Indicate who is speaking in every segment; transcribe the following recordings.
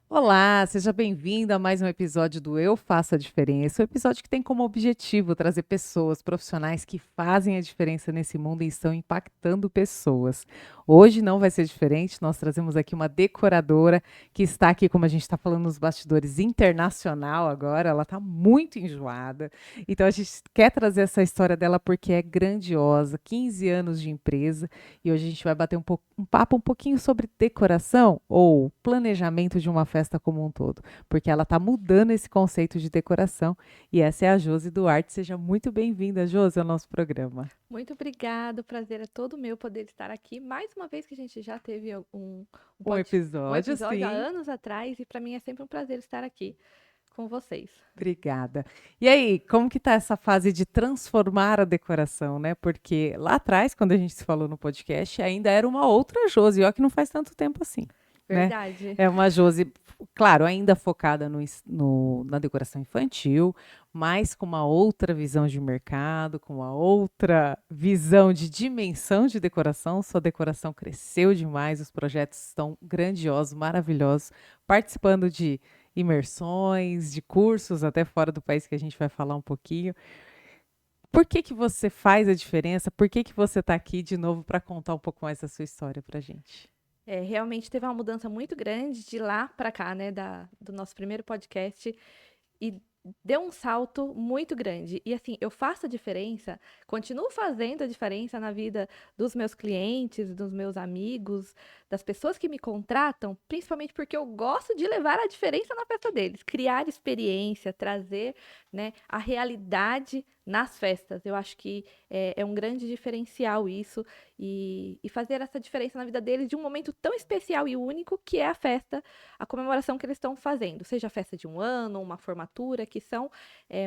Speaker 1: Olá, seja bem-vindo a mais um episódio do Eu Faço a Diferença, um episódio que tem como objetivo trazer pessoas, profissionais que fazem a diferença nesse mundo e estão impactando pessoas. Hoje não vai ser diferente, nós trazemos aqui uma decoradora que está aqui, como a gente está falando nos bastidores, internacional agora, ela está muito enjoada, então a gente quer trazer essa história dela porque é grandiosa, 15 anos de empresa, e hoje a gente vai bater um papo um pouquinho sobre decoração ou planejamento de uma festa como um todo, porque ela está mudando esse conceito de decoração e essa é a Josi Duarte. Seja muito bem-vinda, Josi, ao nosso programa.
Speaker 2: Muito obrigada, o prazer é todo meu poder estar aqui. Mais uma vez que a gente já teve
Speaker 1: Um
Speaker 2: um
Speaker 1: episódio,
Speaker 2: episódio há
Speaker 1: sim.
Speaker 2: anos atrás, e para mim é sempre um prazer estar aqui com vocês.
Speaker 1: Obrigada. E aí, como que tá essa fase de transformar a decoração, né? Porque lá atrás, quando a gente se falou no podcast, ainda era uma outra Josi, ó, que não faz tanto tempo assim, né?
Speaker 2: Verdade.
Speaker 1: É uma Josi, claro, ainda focada na decoração infantil, mas com uma outra visão de mercado, com uma outra visão de dimensão de decoração. Sua decoração cresceu demais, os projetos estão grandiosos, maravilhosos, participando de imersões, de cursos até fora do país que a gente vai falar um pouquinho. Por que que você faz a diferença? Por que que você está aqui de novo para contar um pouco mais da sua história para a gente?
Speaker 2: Realmente teve uma mudança muito grande de lá para cá, né, do nosso primeiro podcast. E deu um salto muito grande. E assim, eu faço a diferença, continuo fazendo a diferença na vida dos meus clientes, dos meus amigos, das pessoas que me contratam, principalmente porque eu gosto de levar a diferença na festa deles, criar experiência, trazer, né, a realidade nas festas. Eu acho que é um grande diferencial isso e fazer essa diferença na vida deles de um momento tão especial e único que é a festa, a comemoração que eles estão fazendo, seja a festa de um ano, uma formatura, que são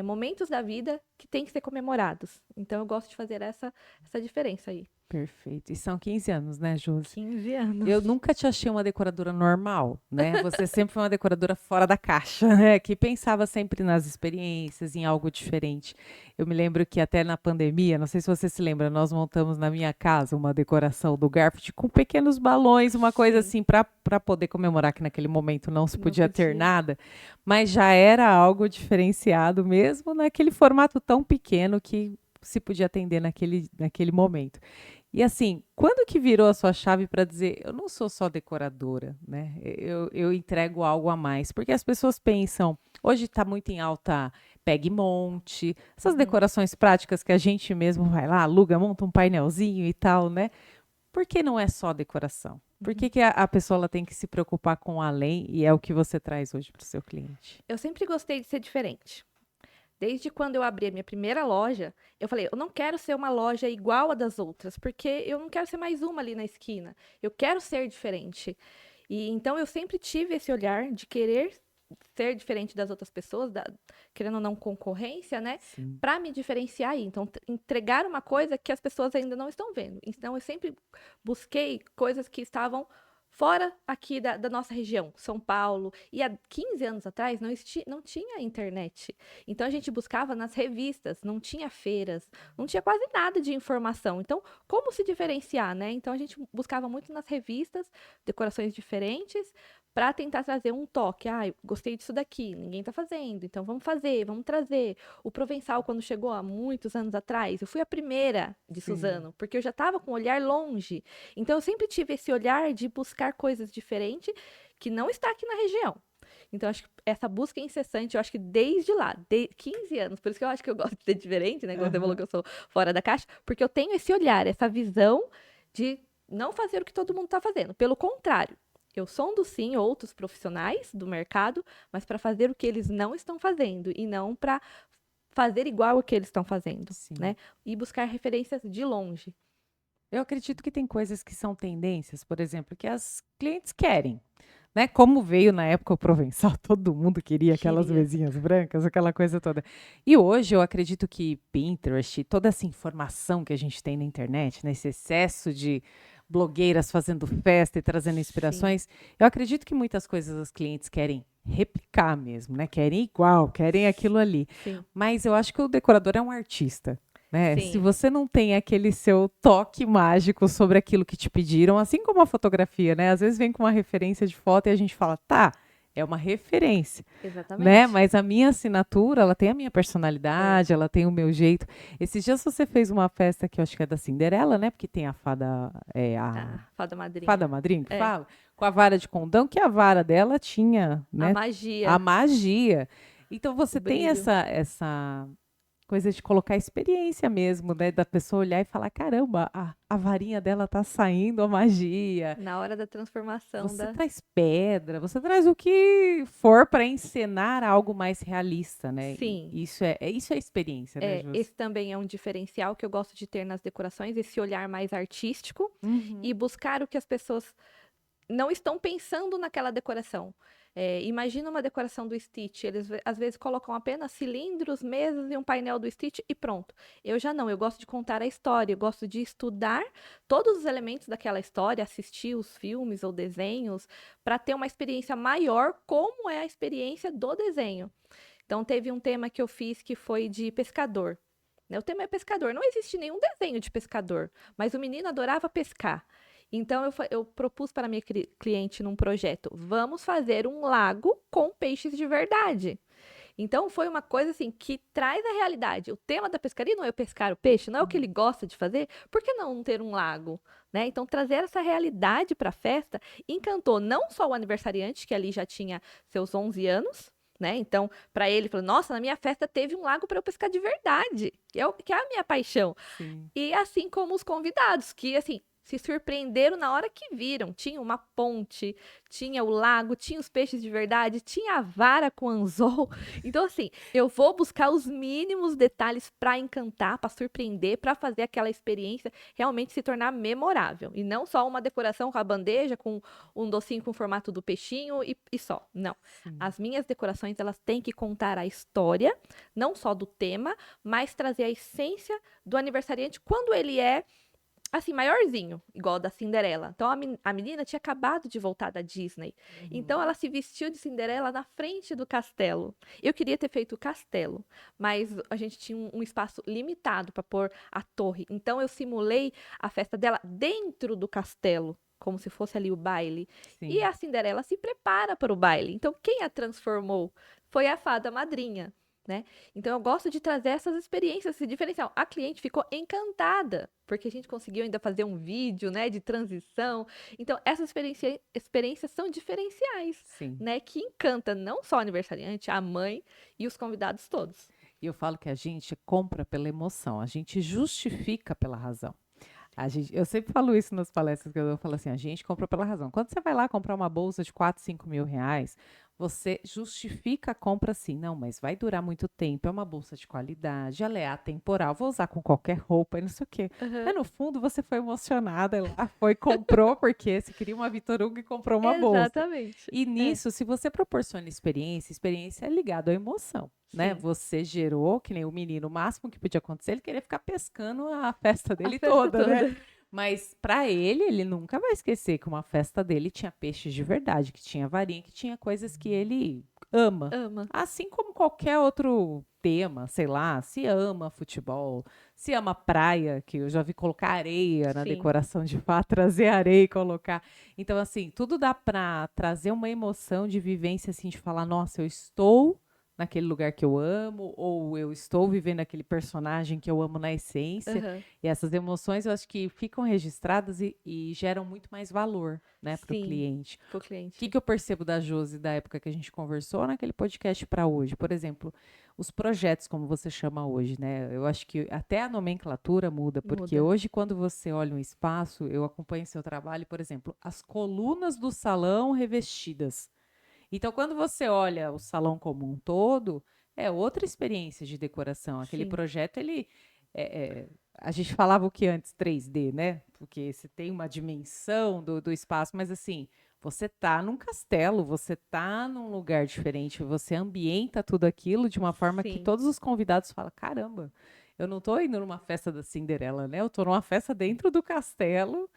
Speaker 2: momentos da vida que têm que ser comemorados. Então eu gosto de fazer essa diferença aí.
Speaker 1: Perfeito. E são 15 anos, né, Josi?
Speaker 2: 15 anos.
Speaker 1: Eu nunca te achei uma decoradora normal, né? Você sempre foi uma decoradora fora da caixa, né? Que pensava sempre nas experiências, em algo diferente. Eu me lembro que até na pandemia, não sei se você se lembra, nós montamos na minha casa uma decoração do Garfield com pequenos balões, uma coisa
Speaker 2: Sim,
Speaker 1: assim, para poder comemorar que naquele momento não se
Speaker 2: não
Speaker 1: podia ter
Speaker 2: podia.
Speaker 1: nada, mas já era algo diferenciado mesmo naquele formato tão pequeno que se podia atender naquele momento. E assim, quando que virou a sua chave para dizer, eu não sou só decoradora, né? Eu entrego algo a mais. Porque as pessoas pensam, hoje está muito em alta pegue e monte, essas
Speaker 2: Uhum.
Speaker 1: decorações práticas que a gente mesmo vai lá, aluga, monta um painelzinho e tal, né? Por que não é só decoração? Por que,
Speaker 2: Uhum.
Speaker 1: que a pessoa ela tem que se preocupar com além e é o que você traz hoje para o seu cliente?
Speaker 2: Eu sempre gostei de ser diferente. Desde quando eu abri a minha primeira loja, eu falei, eu não quero ser uma loja igual a das outras, porque eu não quero ser mais uma ali na esquina. Eu quero ser diferente. E então eu sempre tive esse olhar de querer ser diferente das outras pessoas, querendo ou não concorrência, né?
Speaker 1: Sim.
Speaker 2: Para me diferenciar aí. Então, entregar uma coisa que as pessoas ainda não estão vendo. Então, eu sempre busquei coisas que estavam fora aqui da nossa região, São Paulo. E há 15 anos atrás não tinha internet. Então, a gente buscava nas revistas, não tinha feiras, não tinha quase nada de informação. Então, como se diferenciar, né? Então, a gente buscava muito nas revistas, decorações diferentes, para tentar trazer um toque. Ah, eu gostei disso daqui, ninguém tá fazendo, então vamos fazer, vamos trazer. O Provençal, quando chegou há muitos anos atrás, eu fui a primeira de
Speaker 1: Sim.
Speaker 2: Suzano, porque eu já estava com o olhar longe. Então eu sempre tive esse olhar de buscar coisas diferentes que não está aqui na região. Então, acho que essa busca incessante, eu acho que desde lá, de 15 anos, por isso que eu acho que eu gosto de ser diferente, né? Quando você falou
Speaker 1: Aham.
Speaker 2: que eu sou fora da caixa, porque eu tenho esse olhar, essa visão de não fazer o que todo mundo está fazendo. Pelo contrário, eu sondo sim outros profissionais do mercado, mas para fazer o que eles não estão fazendo e não para fazer igual o que eles estão fazendo,
Speaker 1: Sim.
Speaker 2: né? E buscar referências de longe.
Speaker 1: Eu acredito que tem coisas que são tendências, por exemplo, que as clientes querem, né? Como veio na época o Provençal, todo mundo queria aquelas
Speaker 2: Queria.
Speaker 1: mesinhas brancas, aquela coisa toda. E hoje eu acredito que Pinterest, toda essa informação que a gente tem na internet, né? Esse excesso de blogueiras fazendo festa e trazendo
Speaker 2: Sim,
Speaker 1: inspirações, eu acredito que muitas coisas os clientes querem replicar mesmo, né? Querem igual, querem aquilo ali.
Speaker 2: sim,
Speaker 1: Mas eu acho que o decorador é um artista. Né? Se
Speaker 2: sim,
Speaker 1: você não tem aquele seu toque mágico sobre aquilo que te pediram, assim como a fotografia, né? Às vezes vem com uma referência de foto e a gente fala, tá, é uma referência, né?
Speaker 2: Exatamente.
Speaker 1: Mas a minha assinatura, ela tem a minha
Speaker 2: É.
Speaker 1: personalidade, ela tem o meu jeito. Esses dias você fez uma festa que eu acho que é da Cinderela, né? Porque tem a fada, a
Speaker 2: A fada
Speaker 1: fada
Speaker 2: madrinha.
Speaker 1: madrinha que
Speaker 2: É.
Speaker 1: fala, com a vara de condão, que a vara dela tinha,
Speaker 2: A
Speaker 1: né? A
Speaker 2: magia,
Speaker 1: magia. Então
Speaker 2: o
Speaker 1: você tem
Speaker 2: brilho.
Speaker 1: essa coisa de colocar experiência mesmo, né? Da pessoa olhar e falar, caramba, a varinha dela tá saindo a magia.
Speaker 2: Na hora da transformação
Speaker 1: Você
Speaker 2: da.
Speaker 1: traz pedra, você traz o que for para encenar algo mais realista, né? E
Speaker 2: Sim.
Speaker 1: isso é experiência, né, Josi?
Speaker 2: Esse também é um diferencial que eu gosto de ter nas decorações, esse olhar mais artístico e
Speaker 1: Uhum.
Speaker 2: buscar o que as pessoas não estão pensando naquela decoração. Imagina uma decoração do Stitch, eles às vezes colocam apenas cilindros, mesas e um painel do Stitch e pronto. Eu já não, eu gosto de contar a história, eu gosto de estudar todos os elementos daquela história, assistir os filmes ou desenhos, para ter uma experiência maior, como é a experiência do desenho. Então, teve um tema que eu fiz que foi de pescador. Né? O tema é pescador. Não existe nenhum desenho de pescador, mas o menino adorava pescar. Então, eu propus para a minha cliente num projeto: vamos fazer um lago com peixes de verdade. Então, foi uma coisa assim que traz a realidade. O tema da pescaria não é pescar o peixe, não é o que ele gosta de fazer, por que não ter um lago? Né? Então, trazer essa realidade para a festa encantou não só o aniversariante, que ali já tinha seus 11 anos, né? Então, para ele, falou: nossa, na minha festa teve um lago para eu pescar de verdade, que é a minha paixão.
Speaker 1: Sim.
Speaker 2: E assim como os convidados, que assim, se surpreenderam na hora que viram. Tinha uma ponte, tinha o lago, tinha os peixes de verdade, tinha a vara com anzol. Então, assim, eu vou buscar os mínimos detalhes para encantar, para surpreender, para fazer aquela experiência realmente se tornar memorável. E não só uma decoração com a bandeja, com um docinho com o formato do peixinho e só. Não.
Speaker 1: Sim.
Speaker 2: As minhas decorações, elas têm que contar a história, não só do tema, mas trazer a essência do aniversariante quando ele é assim, maiorzinho, igual da Cinderela. Então a menina tinha acabado de voltar da Disney. Então
Speaker 1: Uhum.
Speaker 2: ela se vestiu de Cinderela na frente do castelo. Eu queria ter feito o castelo, mas a gente tinha um espaço limitado para pôr a torre. Então eu simulei a festa dela dentro do castelo. Como se fosse ali o baile. E
Speaker 1: Sim.
Speaker 2: a Cinderela se prepara para o baile. Então, quem a transformou foi a fada madrinha, né? Então eu gosto de trazer essas experiências, esse diferencial. A cliente ficou encantada, porque a gente conseguiu ainda fazer um vídeo, né, de transição. Então essas experiências são diferenciais,
Speaker 1: Sim.
Speaker 2: né, que encanta não só o aniversariante, a mãe e os convidados todos.
Speaker 1: E eu falo que a gente compra pela emoção, a gente justifica pela razão. Eu sempre falo isso nas palestras que eu falo assim, a gente compra pela razão. Quando você vai lá comprar uma bolsa de 4, 5 mil reais, você justifica a compra assim, não, mas vai durar muito tempo, é uma bolsa de qualidade, ela é atemporal, vou usar com qualquer roupa e não sei o quê.
Speaker 2: Aham.
Speaker 1: Mas no fundo você foi emocionada lá, foi, comprou, porque você queria uma Vitor Hugo e comprou uma bolsa.
Speaker 2: Exatamente.
Speaker 1: E
Speaker 2: É,
Speaker 1: nisso, se você proporciona experiência, experiência é ligado à emoção. Né?
Speaker 2: sim.
Speaker 1: Você gerou, que nem o menino, o máximo que podia acontecer, ele queria ficar pescando a festa
Speaker 2: A
Speaker 1: dele
Speaker 2: festa
Speaker 1: toda, né?
Speaker 2: toda.
Speaker 1: Mas para ele, ele nunca vai esquecer que uma festa dele tinha peixes de verdade, que tinha varinha, que tinha coisas que ele ama.
Speaker 2: Ama.
Speaker 1: Assim como qualquer outro tema, sei lá, se ama futebol, se ama praia, que eu já vi colocar areia na
Speaker 2: Sim.
Speaker 1: decoração de fato, trazer areia e colocar. Então, assim, tudo dá para trazer uma emoção de vivência, assim, de falar, nossa, eu estou naquele lugar que eu amo, ou eu estou vivendo aquele personagem que eu amo na essência.
Speaker 2: Aham.
Speaker 1: E essas emoções eu acho que ficam registradas e geram muito mais valor, né, para o
Speaker 2: Sim.
Speaker 1: cliente.
Speaker 2: Pro
Speaker 1: O que,
Speaker 2: cliente.
Speaker 1: que eu percebo da Josi da época que a gente conversou naquele podcast para hoje? Por exemplo, os projetos, como você chama hoje, né? Eu acho que até a nomenclatura muda, porque
Speaker 2: Muda.
Speaker 1: hoje, quando você olha um espaço, eu acompanho seu trabalho, por exemplo, as colunas do salão revestidas. Então, quando você olha o salão como um todo, é outra experiência de decoração. Aquele
Speaker 2: Sim.
Speaker 1: projeto, ele. A gente falava o que antes 3D, né? Porque você tem uma dimensão do espaço, mas assim, você tá num castelo, você tá num lugar diferente, você ambienta tudo aquilo de uma forma que
Speaker 2: Sim.
Speaker 1: todos os convidados falam: caramba, eu não tô indo numa festa da Cinderela, né? Eu tô numa festa dentro do castelo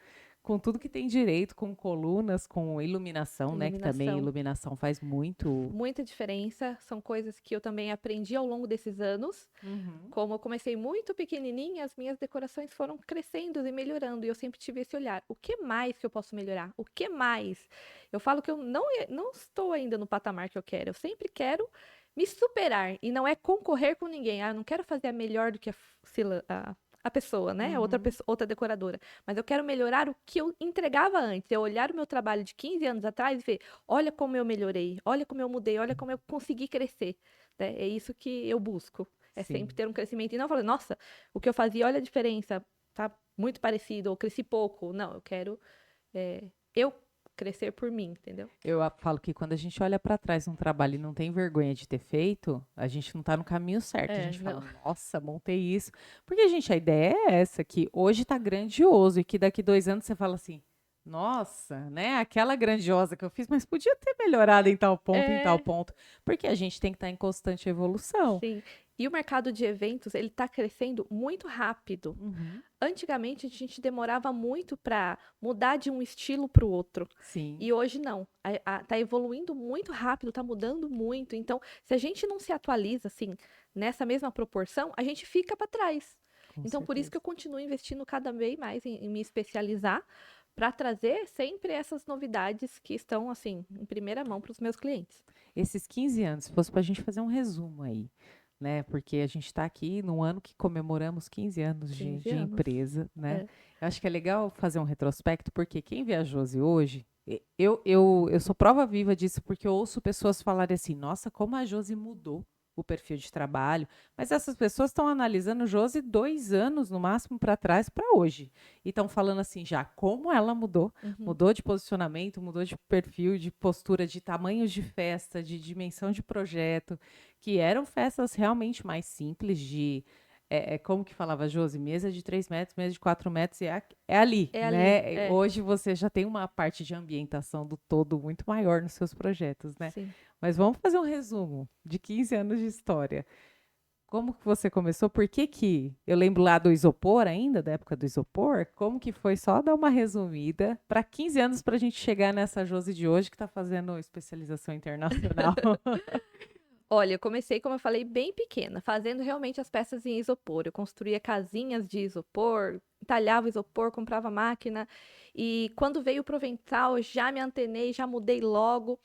Speaker 1: com tudo que tem direito, com colunas, com iluminação, né? Que também
Speaker 2: Iluminação.
Speaker 1: iluminação faz muito.
Speaker 2: Muita diferença, são coisas que eu também aprendi ao longo desses anos.
Speaker 1: Uhum.
Speaker 2: Como eu comecei muito pequenininha, as minhas decorações foram crescendo e melhorando, e eu sempre tive esse olhar. O que mais que eu posso melhorar? O que mais? Eu falo que eu não estou ainda no patamar que eu quero, eu sempre quero me superar, e não é concorrer com ninguém. Ah, eu não quero fazer a melhor do que a pessoa, né?
Speaker 1: Uhum.
Speaker 2: Outra decoradora. Mas eu quero melhorar o que eu entregava antes. Eu olhar o meu trabalho de 15 anos atrás e ver, olha como eu melhorei, olha como eu mudei, olha como eu consegui crescer. Né? É isso que eu busco. É sempre
Speaker 1: Sim.
Speaker 2: ter um crescimento. E não falar, nossa, o que eu fazia, olha a diferença, tá muito parecido, ou cresci pouco. Não, eu quero eu crescer por mim, entendeu?
Speaker 1: Falo que quando a gente olha para trás num trabalho e não tem vergonha de ter feito, a gente não tá no caminho certo. A
Speaker 2: É,
Speaker 1: gente
Speaker 2: não.
Speaker 1: fala, nossa, montei isso. Porque, gente, a ideia é essa, que hoje tá grandioso e que daqui 2 anos você fala assim, nossa, né? Aquela grandiosa que eu fiz, mas podia ter melhorado em tal ponto, em tal
Speaker 2: É,
Speaker 1: ponto. Porque a gente tem que estar em constante evolução.
Speaker 2: sim. E o mercado de eventos, ele tá crescendo muito rápido.
Speaker 1: Uhum.
Speaker 2: Antigamente, a gente demorava muito para mudar de um estilo para o outro.
Speaker 1: Sim,
Speaker 2: E hoje não. Tá evoluindo muito rápido, tá mudando muito. Então, se a gente não se atualiza assim, nessa mesma proporção, a gente fica para trás.
Speaker 1: com
Speaker 2: Então, por isso que
Speaker 1: certeza.
Speaker 2: eu continuo investindo cada vez mais em me especializar para trazer sempre essas novidades que estão assim em primeira mão para os meus clientes.
Speaker 1: Esses 15 anos, se fosse para a gente fazer um resumo aí, né? Porque a gente está aqui num ano que comemoramos 15 anos de,
Speaker 2: 15
Speaker 1: de
Speaker 2: anos.
Speaker 1: empresa, né?
Speaker 2: É.
Speaker 1: Eu acho que é legal fazer um retrospecto, porque quem vê a Josi hoje, eu sou prova viva disso, porque eu ouço pessoas falarem assim, nossa, como a Josi mudou o perfil de trabalho, mas essas pessoas estão analisando Josi 2 anos no máximo para trás para hoje. E estão falando assim já como ela mudou,
Speaker 2: Uhum.
Speaker 1: mudou de posicionamento, mudou de perfil, de postura, de tamanhos de festa, de dimensão de projeto, que eram festas realmente mais simples, como que falava a Josi, mesa de 3 metros, mesa de 4 metros, é ali,
Speaker 2: É ali,
Speaker 1: né?
Speaker 2: é.
Speaker 1: Hoje você já tem uma parte de ambientação do todo muito maior nos seus projetos, né?
Speaker 2: Sim.
Speaker 1: Mas vamos fazer um resumo de 15 anos de história. Como que você começou? Por que que eu lembro lá do isopor ainda, da época do isopor? Como que foi? Só dar uma resumida para 15 anos para a gente chegar nessa Josi de hoje que está fazendo especialização internacional.
Speaker 2: Olha, eu comecei, como eu falei, bem pequena, fazendo realmente as peças em isopor. Eu construía casinhas de isopor, entalhava isopor, comprava máquina. E quando veio o Provençal, eu já me antenei, já mudei logo.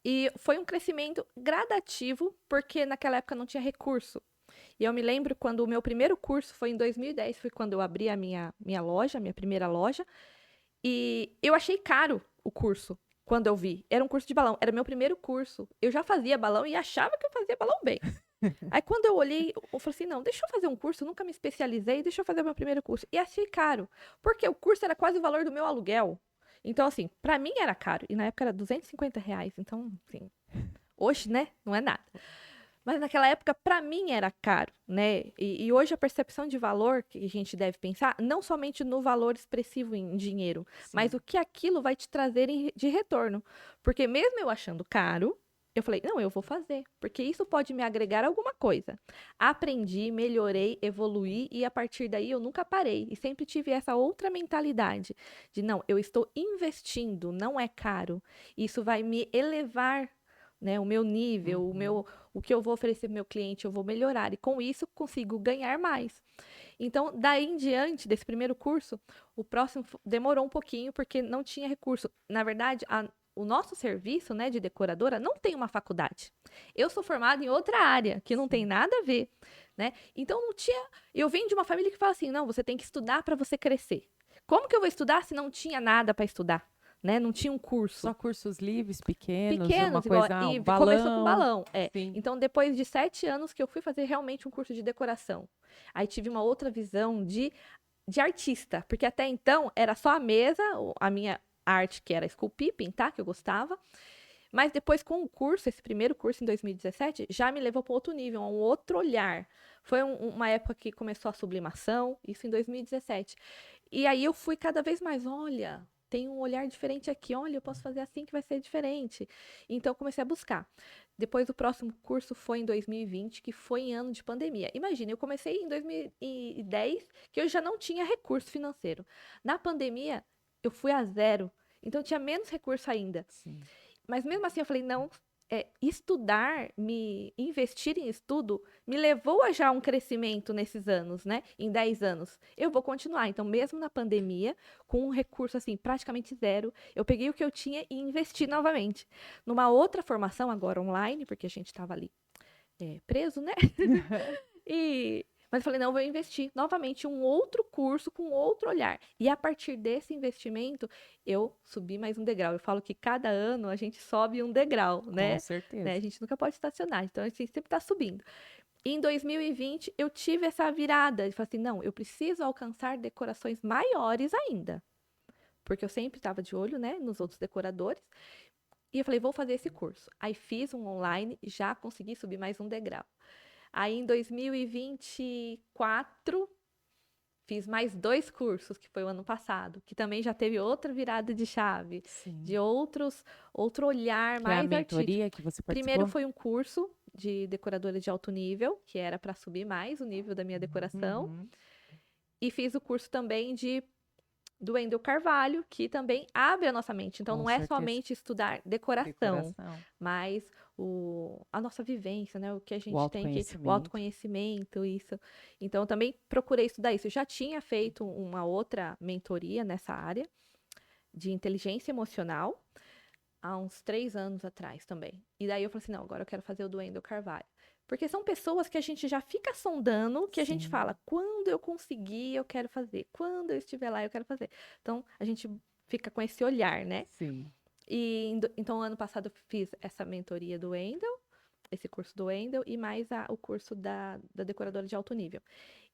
Speaker 2: E foi um crescimento gradativo, porque naquela época não tinha recurso. E eu me lembro quando o meu primeiro curso foi em 2010, foi quando eu abri a minha loja, minha primeira loja. E eu achei caro o curso quando eu vi. Era um curso de balão, era meu primeiro curso. Eu já fazia balão e achava que eu fazia balão bem. Aí quando eu olhei, eu falei assim, não, deixa eu fazer um curso, eu nunca me especializei, deixa eu fazer o meu primeiro curso. E achei caro, porque o curso era quase o valor do meu aluguel. Então, assim, pra mim era caro. E na época era R$ 250. Então, assim, hoje, né, não é nada. Mas naquela época, para mim, era caro, né? E hoje a percepção de valor que a gente deve pensar, não somente no valor expressivo em dinheiro, mas
Speaker 1: Sim.
Speaker 2: o que aquilo vai te trazer de retorno. Porque mesmo eu achando caro, eu falei, não, eu vou fazer, porque isso pode me agregar alguma coisa. Aprendi, melhorei, evoluí e a partir daí eu nunca parei. E sempre tive essa outra mentalidade de, não, eu estou investindo, não é caro. Isso vai me elevar, né, o meu nível,
Speaker 1: Uhum.
Speaker 2: o que eu vou oferecer para o meu cliente, eu vou melhorar. E com isso, consigo ganhar mais. Então, daí em diante, desse primeiro curso, o próximo demorou um pouquinho, porque não tinha recurso. Na verdade, o nosso serviço, né, de decoradora não tem uma faculdade. Eu sou formada em outra área, que não tem
Speaker 1: Sim.
Speaker 2: nada a ver, né? Então, não tinha. Eu venho de uma família que fala assim: não, você tem que estudar para você crescer. Como que eu vou estudar se não tinha nada para estudar? Né? Não tinha um curso
Speaker 1: Só cursos livres, pequenos, uma
Speaker 2: pequenos, igual,
Speaker 1: coisa,
Speaker 2: e
Speaker 1: um
Speaker 2: começou com
Speaker 1: balão.
Speaker 2: balão, é.
Speaker 1: Sim.
Speaker 2: Então, depois de 7 anos que eu fui fazer realmente um curso de decoração, aí tive uma outra visão de artista, porque até então era só a mesa, a minha arte que era esculpir, pintar, que eu gostava, mas depois com o curso, esse primeiro curso em 2017, já me levou para outro nível, a um outro olhar. Foi uma época que começou a sublimação, isso em 2017. E aí eu fui cada vez mais, olha, tem um olhar diferente aqui, olha, eu posso fazer assim que vai ser diferente. Então eu comecei a buscar. Depois o próximo curso foi em 2020, que foi em ano de pandemia. Imagina, eu comecei em 2010, que eu já não tinha recurso financeiro. Na pandemia, eu fui a zero. Então, eu tinha menos recurso ainda.
Speaker 1: Sim.
Speaker 2: Mas mesmo assim, eu falei, não, estudar, investir em estudo, me levou a já um crescimento nesses anos, né? Em 10 anos. Eu vou continuar. Então, mesmo na pandemia, com um recurso, assim, praticamente zero, eu peguei o que eu tinha e investi novamente. Numa outra formação, agora online, porque a gente estava ali preso, né? Mas eu falei, não, eu vou investir novamente em um outro curso com outro olhar. E a partir desse investimento, eu subi mais um degrau. Eu falo que cada ano a gente sobe um degrau,
Speaker 1: Com
Speaker 2: né? A
Speaker 1: certeza.
Speaker 2: gente nunca pode estacionar, então a gente sempre está subindo. E em 2020, eu tive essa virada de falar assim, não, eu preciso alcançar decorações maiores ainda. Porque eu sempre estava de olho, né, nos outros decoradores. E eu falei, vou fazer esse curso. Aí fiz um online, já consegui subir mais um degrau. Aí em 2024, fiz mais 2 cursos, que foi o ano passado, que também já teve outra virada de chave,
Speaker 1: Sim.
Speaker 2: de outro olhar
Speaker 1: Que é a
Speaker 2: mais artístico.
Speaker 1: mentoria que você
Speaker 2: Primeiro
Speaker 1: participou?
Speaker 2: foi um curso de decoradora de alto nível, que era para subir mais o nível da minha decoração,
Speaker 1: Uhum.
Speaker 2: e fiz o curso também do Wendel Carvalho, que também abre a nossa mente. Então,
Speaker 1: Com
Speaker 2: não é
Speaker 1: certeza.
Speaker 2: somente estudar decoração,
Speaker 1: Decoração,
Speaker 2: mas a nossa vivência, né? O que a
Speaker 1: o
Speaker 2: gente tem o
Speaker 1: autoconhecimento.
Speaker 2: autoconhecimento, isso. Então, eu também procurei estudar isso. Eu já tinha feito uma outra mentoria nessa área de inteligência emocional há uns 3 anos atrás também. E daí eu falei assim, não, agora eu quero fazer o do Wendel Carvalho. Porque são pessoas que a gente já fica sondando, que a gente
Speaker 1: Sim,
Speaker 2: fala, quando eu conseguir, eu quero fazer. Quando eu estiver lá, eu quero fazer. Então, a gente fica com esse olhar, né?
Speaker 1: sim.
Speaker 2: Então, ano passado eu fiz essa mentoria do Wendel, esse curso do Wendel, e mais o curso da decoradora de alto nível.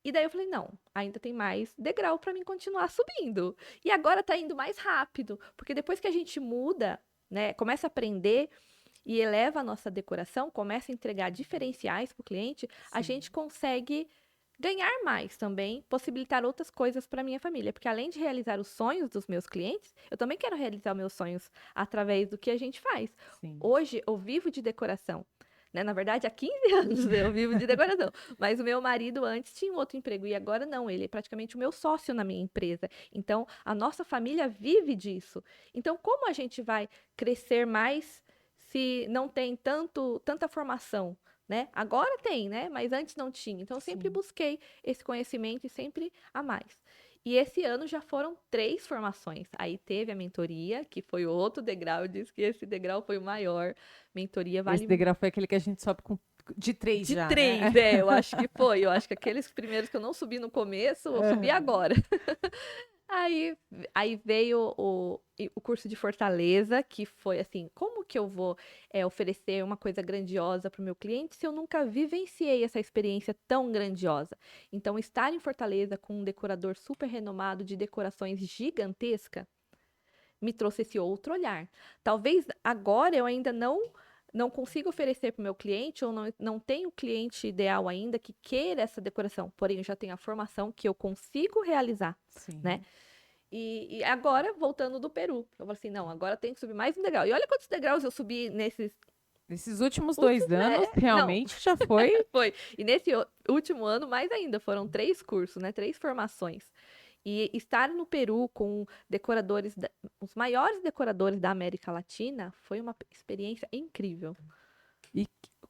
Speaker 2: E daí eu falei, não, ainda tem mais degrau para mim continuar subindo. E agora tá indo mais rápido, porque depois que a gente muda, né, começa a aprender e eleva a nossa decoração, começa a entregar diferenciais para o cliente, a
Speaker 1: Sim.
Speaker 2: gente consegue ganhar mais também, possibilitar outras coisas para minha família, porque além de realizar os sonhos dos meus clientes, eu também quero realizar meus sonhos através do que a gente faz.
Speaker 1: Sim.
Speaker 2: Hoje eu vivo de decoração. Né? Na verdade, há 15 anos eu vivo de decoração. Mas o meu marido antes tinha um outro emprego e agora não. Ele é praticamente o meu sócio na minha empresa. Então, a nossa família vive disso. Então, como a gente vai crescer mais se não tem tanta formação, né? Agora tem, né? Mas antes não tinha. Então, eu sempre
Speaker 1: Sim.
Speaker 2: busquei esse conhecimento e sempre a mais. E esse ano já foram 3 formações. Aí teve a mentoria, que foi outro degrau. Eu disse que esse degrau foi o maior. Mentoria
Speaker 1: Esse
Speaker 2: vale
Speaker 1: degrau foi aquele que a gente sobe de três
Speaker 2: de
Speaker 1: já, né?
Speaker 2: 3, eu acho que foi. Eu acho que aqueles primeiros que eu não subi no começo, eu subi
Speaker 1: Aham.
Speaker 2: agora. Aí, aí veio o curso de Fortaleza, que foi assim, como que eu vou oferecer uma coisa grandiosa para o meu cliente se eu nunca vivenciei essa experiência tão grandiosa? Então, estar em Fortaleza com um decorador super renomado de decorações gigantesca me trouxe esse outro olhar. Talvez agora eu ainda não consiga oferecer para o meu cliente, ou não tenho o cliente ideal ainda que queira essa decoração, porém eu já tenho a formação que eu consigo realizar, né?
Speaker 1: Sim.
Speaker 2: E agora, voltando do Peru, eu falei assim, não, agora tem que subir mais um degrau. E olha quantos degraus eu subi nesses
Speaker 1: Nesses últimos
Speaker 2: últimos,
Speaker 1: 2 anos,
Speaker 2: não,
Speaker 1: realmente já foi.
Speaker 2: foi. E nesse último ano, mais ainda, foram 3 cursos, né? 3 formações. E estar no Peru com decoradores, os maiores decoradores da América Latina, foi uma experiência incrível.
Speaker 1: E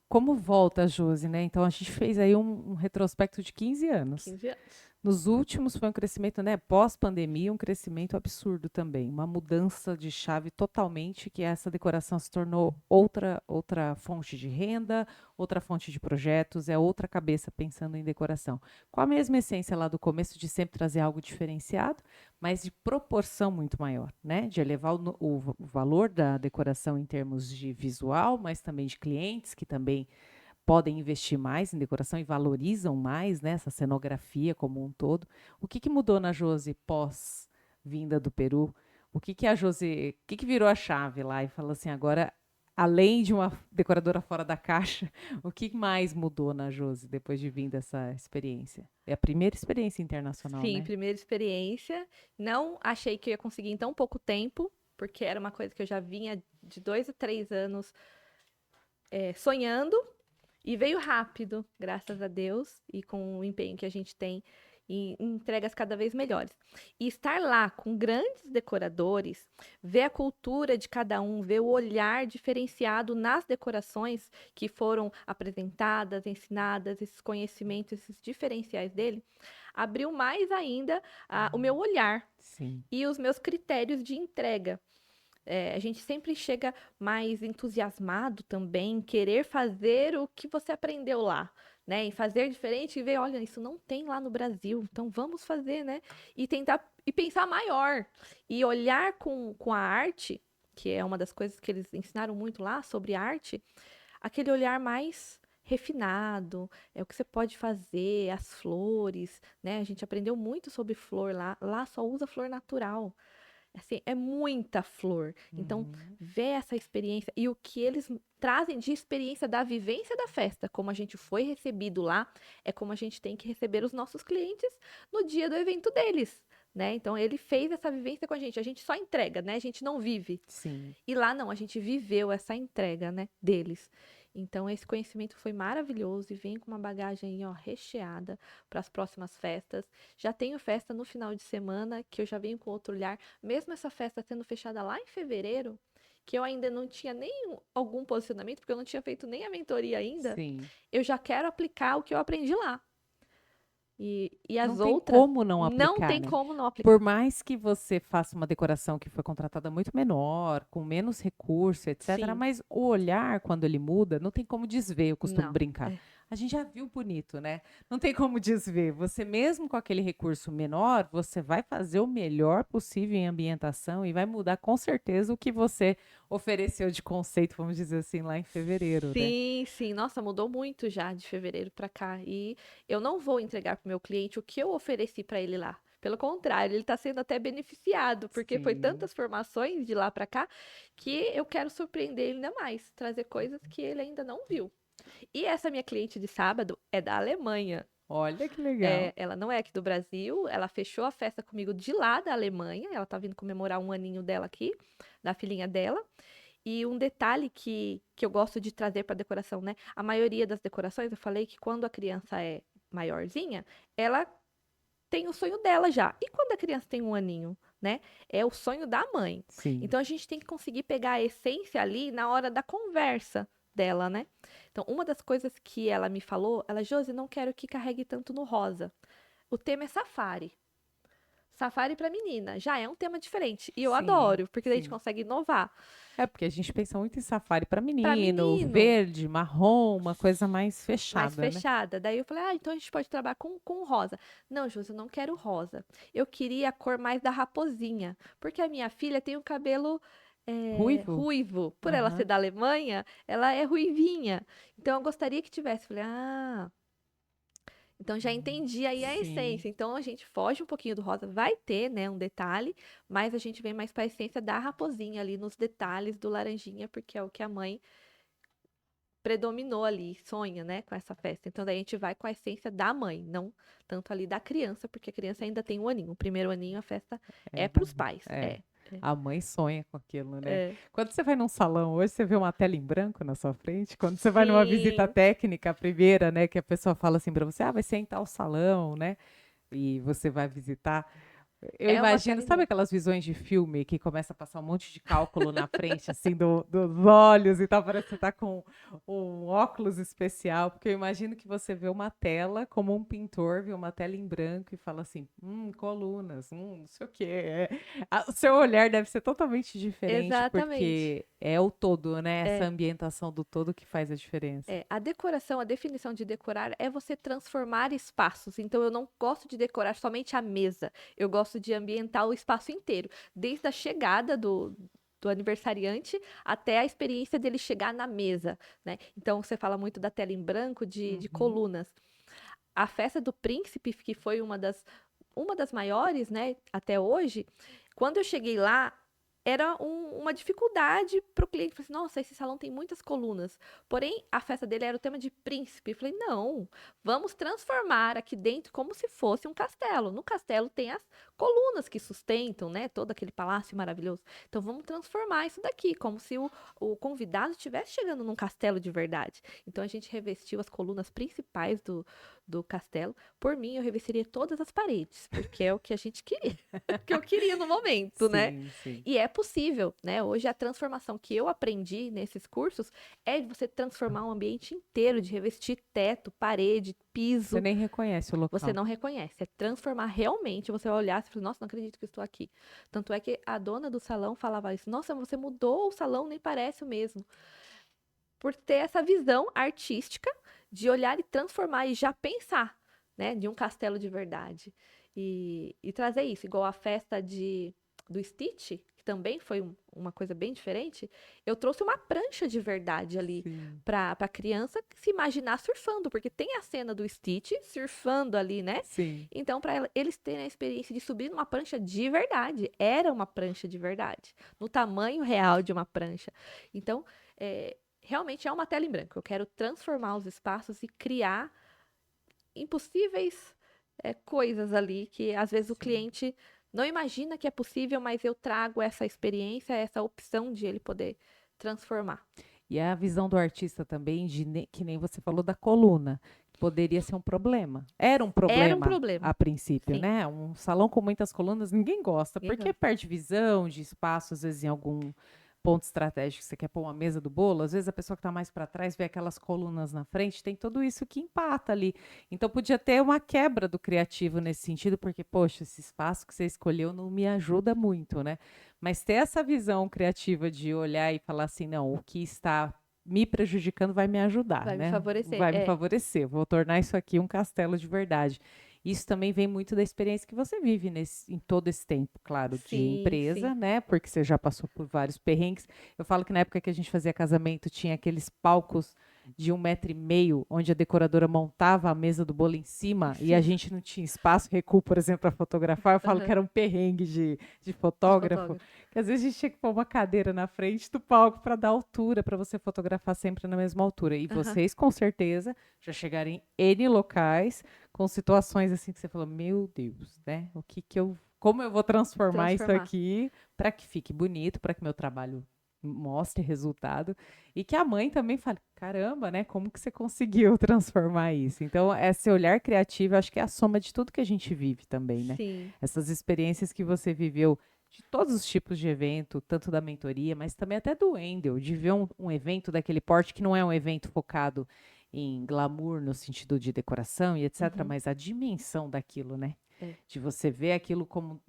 Speaker 1: como volta, Josi, né? Então a gente fez aí um retrospecto de 15 anos.
Speaker 2: 15 anos.
Speaker 1: Nos últimos foi um crescimento, né, pós-pandemia, um crescimento absurdo também, uma mudança de chave totalmente, que essa decoração se tornou outra fonte de renda, outra fonte de projetos, é outra cabeça pensando em decoração. Com a mesma essência lá do começo de sempre trazer algo diferenciado, mas de proporção muito maior, né? De elevar o valor da decoração em termos de visual, mas também de clientes que também podem investir mais em decoração e valorizam mais, né, essa cenografia como um todo. O que mudou na Josi pós vinda do Peru? O que virou a chave lá e falou assim, agora, além de uma decoradora fora da caixa, o que mais mudou na Josi depois de vir dessa experiência? É a primeira experiência internacional,
Speaker 2: Sim,
Speaker 1: né?
Speaker 2: primeira experiência. Não achei que eu ia conseguir em tão pouco tempo, porque era uma coisa que eu já vinha de 2 a 3 anos sonhando, e veio rápido, graças a Deus, e com o empenho que a gente tem. e entregas cada vez melhores. E estar lá com grandes decoradores, ver a cultura de cada um, ver o olhar diferenciado nas decorações que foram apresentadas, ensinadas, esses conhecimentos, esses diferenciais dele, abriu mais ainda o meu olhar
Speaker 1: Sim.
Speaker 2: e os meus critérios de entrega. A gente sempre chega mais entusiasmado também, em querer fazer o que você aprendeu lá, né? Em fazer diferente e ver, olha, isso não tem lá no Brasil, então vamos fazer, né? E tentar e pensar maior e olhar com a arte, que é uma das coisas que eles ensinaram muito lá sobre arte, aquele olhar mais refinado, é o que você pode fazer, as flores, né? A gente aprendeu muito sobre flor lá, lá só usa flor natural. Assim, é muita flor. Então,
Speaker 1: Uhum.
Speaker 2: ver essa experiência e o que eles trazem de experiência da vivência da festa, como a gente foi recebido lá, é como a gente tem que receber os nossos clientes no dia do evento deles, né? Então, ele fez essa vivência com a gente só entrega, né? A gente não vive.
Speaker 1: Sim.
Speaker 2: E lá não, a gente viveu essa entrega, né, deles. Então, esse conhecimento foi maravilhoso e vem com uma bagagem aí, ó, recheada para as próximas festas. Já tenho festa no final de semana, que eu já venho com outro olhar. Mesmo essa festa sendo fechada lá em fevereiro, que eu ainda não tinha nem algum posicionamento, porque eu não tinha feito nem a mentoria ainda,
Speaker 1: Sim.
Speaker 2: eu já quero aplicar o que eu aprendi lá. E
Speaker 1: Não
Speaker 2: as
Speaker 1: tem
Speaker 2: outras,
Speaker 1: como não
Speaker 2: não
Speaker 1: aplicar,
Speaker 2: tem
Speaker 1: né?
Speaker 2: como não
Speaker 1: Por
Speaker 2: aplicar.
Speaker 1: mais que você faça uma decoração que foi contratada muito menor, com menos recurso, etc.,
Speaker 2: Sim,
Speaker 1: mas o olhar, quando ele muda, não tem como desver, eu costumo
Speaker 2: não.
Speaker 1: brincar.
Speaker 2: É,
Speaker 1: A gente já viu bonito, né? Não tem como desver. Você mesmo com aquele recurso menor, você vai fazer o melhor possível em ambientação e vai mudar com certeza o que você ofereceu de conceito, vamos dizer assim, lá em fevereiro, né?
Speaker 2: sim, sim. Nossa, mudou muito já de fevereiro para cá. E eu não vou entregar para o meu cliente o que eu ofereci para ele lá. Pelo contrário, ele está sendo até beneficiado, porque foi
Speaker 1: Sim.
Speaker 2: tantas formações de lá para cá que eu quero surpreender ele ainda mais, trazer coisas que ele ainda não viu. E essa minha cliente de sábado é da Alemanha.
Speaker 1: Olha que legal.
Speaker 2: Ela não é aqui do Brasil, ela fechou a festa comigo de lá da Alemanha. Ela tá vindo comemorar um aninho dela aqui, da filhinha dela. E um detalhe que eu gosto de trazer para decoração, né? A maioria das decorações, eu falei que quando a criança é maiorzinha, ela tem o sonho dela já. E quando a criança tem um aninho, né? É o sonho da mãe.
Speaker 1: Sim.
Speaker 2: Então a gente tem que conseguir pegar a essência ali na hora da conversa dela, né? Então, uma das coisas que ela me falou, ela, Josi, não quero que carregue tanto no rosa. O tema é safari. Safari para menina já é um tema diferente. E eu
Speaker 1: Sim,
Speaker 2: adoro, porque daí a gente
Speaker 1: sim.
Speaker 2: consegue inovar.
Speaker 1: É porque a gente pensa muito em safari para
Speaker 2: Para
Speaker 1: menino,
Speaker 2: menino,
Speaker 1: verde, marrom, uma coisa mais
Speaker 2: mais
Speaker 1: fechada, né?
Speaker 2: fechada. Daí eu falei, então a gente pode trabalhar com rosa. Não, Josi, eu não quero rosa. Eu queria a cor mais da raposinha, porque a minha filha tem o cabelo
Speaker 1: Ruivo?
Speaker 2: ruivo. Por ela ser
Speaker 1: Aham.
Speaker 2: da Alemanha, ela é ruivinha. Então eu gostaria que tivesse. Falei, então já entendi aí a
Speaker 1: Sim.
Speaker 2: essência. Então a gente foge um pouquinho do rosa, vai ter, né, um detalhe, mas a gente vem mais para a essência da raposinha ali nos detalhes do laranjinha, porque é o que a mãe predominou ali, sonha, né, com essa festa. Então daí a gente vai com a essência da mãe, não tanto ali da criança, porque a criança ainda tem um aninho. O primeiro aninho a festa
Speaker 1: É,
Speaker 2: é para os pais.
Speaker 1: é.
Speaker 2: É, é,
Speaker 1: A mãe sonha com aquilo, né?
Speaker 2: é.
Speaker 1: Quando você vai num salão hoje, você vê uma tela em branco na sua frente. Quando você vai numa visita
Speaker 2: Sim,
Speaker 1: técnica, a primeira, né, que a pessoa fala assim para você, vai ser em tal salão, né? E você vai visitar. Eu
Speaker 2: é uma
Speaker 1: imagino,
Speaker 2: tela em
Speaker 1: sabe
Speaker 2: branco.
Speaker 1: aquelas visões de filme que começa a passar um monte de cálculo na frente, assim, dos olhos e tal, parece que você tá com um óculos especial, porque eu imagino que você vê uma tela, como um pintor vê uma tela em branco e fala assim, colunas, não sei o quê. O seu olhar deve ser totalmente diferente,
Speaker 2: Exatamente.
Speaker 1: porque é o todo, né? Essa
Speaker 2: É.
Speaker 1: ambientação do todo que faz a diferença.
Speaker 2: A decoração, a definição de decorar é você transformar espaços. Então, eu não gosto de decorar somente a mesa. Eu gosto de ambientar o espaço inteiro, desde a chegada do aniversariante até a experiência dele chegar na mesa, né? Então, você fala muito da tela em branco, de
Speaker 1: Uhum.
Speaker 2: colunas. A festa do príncipe, que foi uma das maiores, né, até hoje, quando eu cheguei lá, era uma dificuldade para o cliente. Falei assim, nossa, esse salão tem muitas colunas. Porém, a festa dele era o tema de príncipe. Eu falei, não, vamos transformar aqui dentro como se fosse um castelo. No castelo tem as colunas que sustentam, né, todo aquele palácio maravilhoso. Então vamos transformar isso daqui, como se o convidado estivesse chegando num castelo de verdade. Então a gente revestiu as colunas principais do castelo. Por mim, eu revestiria todas as paredes, porque é o que a gente queria, que eu queria no momento, né?
Speaker 1: Sim, sim.
Speaker 2: E é possível, né? Hoje a transformação que eu aprendi nesses cursos é de você transformar um ambiente inteiro, de revestir teto, parede,
Speaker 1: Você
Speaker 2: piso.
Speaker 1: nem reconhece o
Speaker 2: Você
Speaker 1: local.
Speaker 2: não reconhece, é transformar realmente. Você vai olhar e falar, nossa, não acredito que eu estou aqui. Tanto é que a dona do salão falava isso, nossa, você mudou o salão, nem parece o mesmo. Por ter essa visão artística de olhar e transformar e já pensar, né, de um castelo de verdade. E trazer isso, igual a festa do Stitch, que também foi uma coisa bem diferente, eu trouxe uma prancha de verdade ali
Speaker 1: Sim.
Speaker 2: para a criança se imaginar surfando, porque tem a cena do Stitch surfando ali, né?
Speaker 1: Sim.
Speaker 2: Então, para eles terem a experiência de subir numa prancha de verdade, era uma prancha de verdade, no tamanho real de uma prancha. Então, realmente é uma tela em branco. Eu quero transformar os espaços e criar impossíveis coisas ali que às vezes o
Speaker 1: Sim.
Speaker 2: cliente não imagina que é possível, mas eu trago essa experiência, essa opção de ele poder transformar.
Speaker 1: E a visão do artista também, que nem você falou da coluna, poderia ser um problema. Era um
Speaker 2: Era um
Speaker 1: problema
Speaker 2: problema.
Speaker 1: a princípio,
Speaker 2: Sim.
Speaker 1: né? Um salão com muitas colunas, ninguém gosta,
Speaker 2: Ninguém
Speaker 1: porque
Speaker 2: gosta.
Speaker 1: perde visão de espaço, às vezes em algum ponto estratégico que você quer pôr uma mesa do bolo, às vezes a pessoa que está mais para trás vê aquelas colunas na frente, tem tudo isso que empata ali. Então podia ter uma quebra do criativo nesse sentido, porque, poxa, esse espaço que você escolheu não me ajuda muito, né? Mas ter essa visão criativa de olhar e falar assim, não, o que está me prejudicando vai me ajudar,
Speaker 2: Vai me
Speaker 1: né?
Speaker 2: favorecer.
Speaker 1: Vai me favorecer. Vou tornar isso aqui um castelo de verdade. Isso também vem muito da experiência que você vive em todo esse tempo, claro, de
Speaker 2: Sim, sim.
Speaker 1: empresa, né? Porque você já passou por vários perrengues. Eu falo que na época que a gente fazia casamento, tinha aqueles palcos de 1,5 m, onde a decoradora montava a mesa do bolo em cima e a
Speaker 2: Sim.
Speaker 1: gente não tinha espaço, recuo, por exemplo, para fotografar. Eu falo que
Speaker 2: Aham.
Speaker 1: era um perrengue de
Speaker 2: De
Speaker 1: fotógrafo,
Speaker 2: fotógrafo.
Speaker 1: que às vezes a gente tinha que pôr uma cadeira na frente do palco para dar altura, para você fotografar sempre na mesma altura. E
Speaker 2: Aham.
Speaker 1: vocês, com certeza, já chegaram em N locais com situações assim que você falou, meu Deus, né? Como eu vou transformar isso
Speaker 2: Transformar.
Speaker 1: aqui para que fique bonito, para que meu trabalho mostre resultado e que a mãe também fale, caramba, né? Como que você conseguiu transformar isso? Então, esse olhar criativo, acho que é a soma de tudo que a gente vive também, né?
Speaker 2: Sim.
Speaker 1: Essas experiências que você viveu de todos os tipos de evento, tanto da mentoria, mas também até do Wendel, de ver um evento daquele porte que não é um evento focado em glamour no sentido de decoração e etc.,
Speaker 2: Uhum.
Speaker 1: mas a dimensão daquilo, né?
Speaker 2: É.
Speaker 1: De você ver aquilo como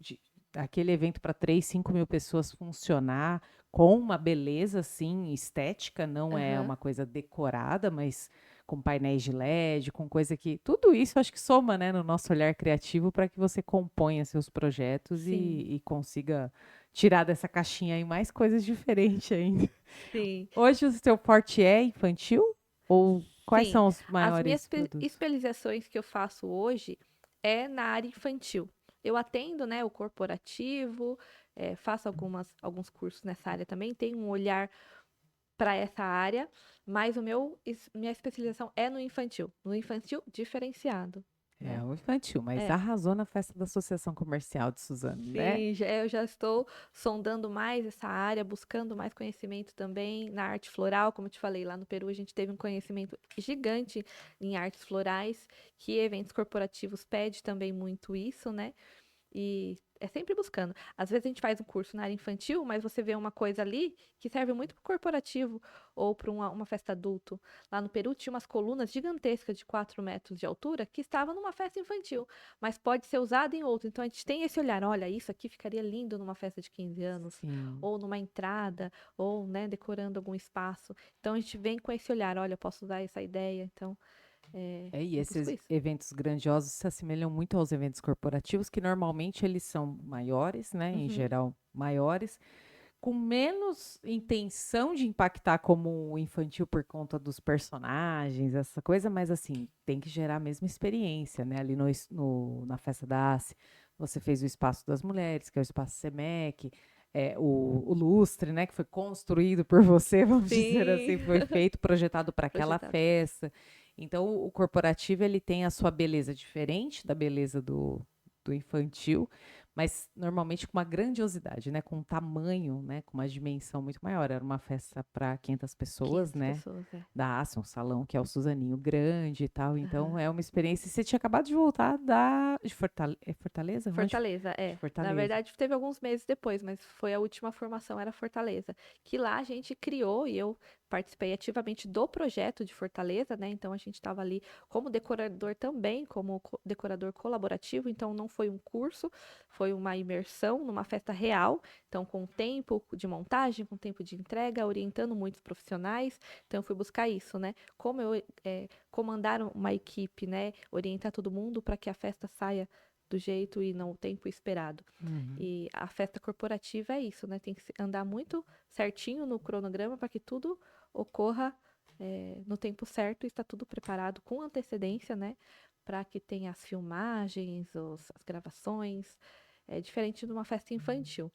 Speaker 1: aquele evento para 3, 5 mil pessoas funcionar com uma beleza assim estética, não é
Speaker 2: Aham.
Speaker 1: uma coisa decorada, mas com painéis de LED, com coisa que tudo isso acho que soma, né, no nosso olhar criativo para que você componha seus projetos
Speaker 2: Sim.
Speaker 1: e consiga tirar dessa caixinha aí mais coisas diferentes ainda.
Speaker 2: Sim.
Speaker 1: Hoje o seu forte é infantil ou quais
Speaker 2: Sim.
Speaker 1: são os
Speaker 2: As minhas
Speaker 1: maiores produtos?
Speaker 2: especializações que eu faço hoje é na área infantil. Eu atendo, né, o corporativo, faço alguns cursos nessa área também, tenho um olhar para essa área, mas minha especialização é no infantil diferenciado,
Speaker 1: É
Speaker 2: né?
Speaker 1: o infantil, mas
Speaker 2: É.
Speaker 1: arrasou na festa da Associação Comercial de Suzano, né?
Speaker 2: Sim, eu já estou sondando mais essa área, buscando mais conhecimento também na arte floral. Como eu te falei, lá no Peru a gente teve um conhecimento gigante em artes florais, que eventos corporativos pede também muito isso, né? E é sempre buscando. Às vezes a gente faz um curso na área infantil, mas você vê uma coisa ali que serve muito para o corporativo ou para uma festa adulto. Lá no Peru tinha umas colunas gigantescas de 4 metros de altura que estavam numa festa infantil, mas pode ser usada em outro. Então a gente tem esse olhar, olha, isso aqui ficaria lindo numa festa de 15 anos,
Speaker 1: Sim.
Speaker 2: ou numa entrada, ou, né, decorando algum espaço. Então a gente vem com esse olhar, olha, eu posso usar essa ideia. Então,
Speaker 1: E
Speaker 2: eu busco
Speaker 1: esses
Speaker 2: isso.
Speaker 1: eventos grandiosos se assemelham muito aos eventos corporativos, que normalmente eles são maiores, né? Em
Speaker 2: Uhum.
Speaker 1: geral, maiores, com menos intenção de impactar como o infantil por conta dos personagens, essa coisa, mas assim, tem que gerar a mesma experiência, né? Ali na festa da ACE, você fez o Espaço das Mulheres, que é o Espaço SEMEC, o Lustre, né? Que foi construído por você, vamos dizer
Speaker 2: Sim,
Speaker 1: assim, foi feito, projetado para aquela
Speaker 2: projetado.
Speaker 1: festa. Então, o corporativo ele tem a sua beleza diferente da beleza do infantil, mas normalmente com uma grandiosidade, né? Com um tamanho, né? Com uma dimensão muito maior. Era uma festa para 500 pessoas,
Speaker 2: 500
Speaker 1: né?
Speaker 2: pessoas, é.
Speaker 1: Da Ásia, um salão que é o Suzaninho grande e tal. Então
Speaker 2: Aham.
Speaker 1: é uma experiência. E você tinha acabado de voltar de Fortaleza? Onde?
Speaker 2: Fortaleza,
Speaker 1: De
Speaker 2: é. Na
Speaker 1: Fortaleza.
Speaker 2: verdade, teve alguns meses depois, mas foi a última formação, era Fortaleza. Que lá a gente criou e eu participei ativamente do projeto de Fortaleza, né? Então a gente estava ali como decorador também, como decorador colaborativo. Então não foi um curso, foi uma imersão numa festa real. Então com tempo de montagem, com tempo de entrega, orientando muitos profissionais. Então eu fui buscar isso, né? Como eu comandar uma equipe, né? Orientar todo mundo para que a festa saia do jeito e no tempo esperado.
Speaker 1: Uhum.
Speaker 2: E a festa corporativa é isso, né? Tem que andar muito certinho no cronograma para que tudo ocorra no tempo certo e está tudo preparado com antecedência, né? Para que tenha as filmagens, as gravações. É diferente de uma festa infantil.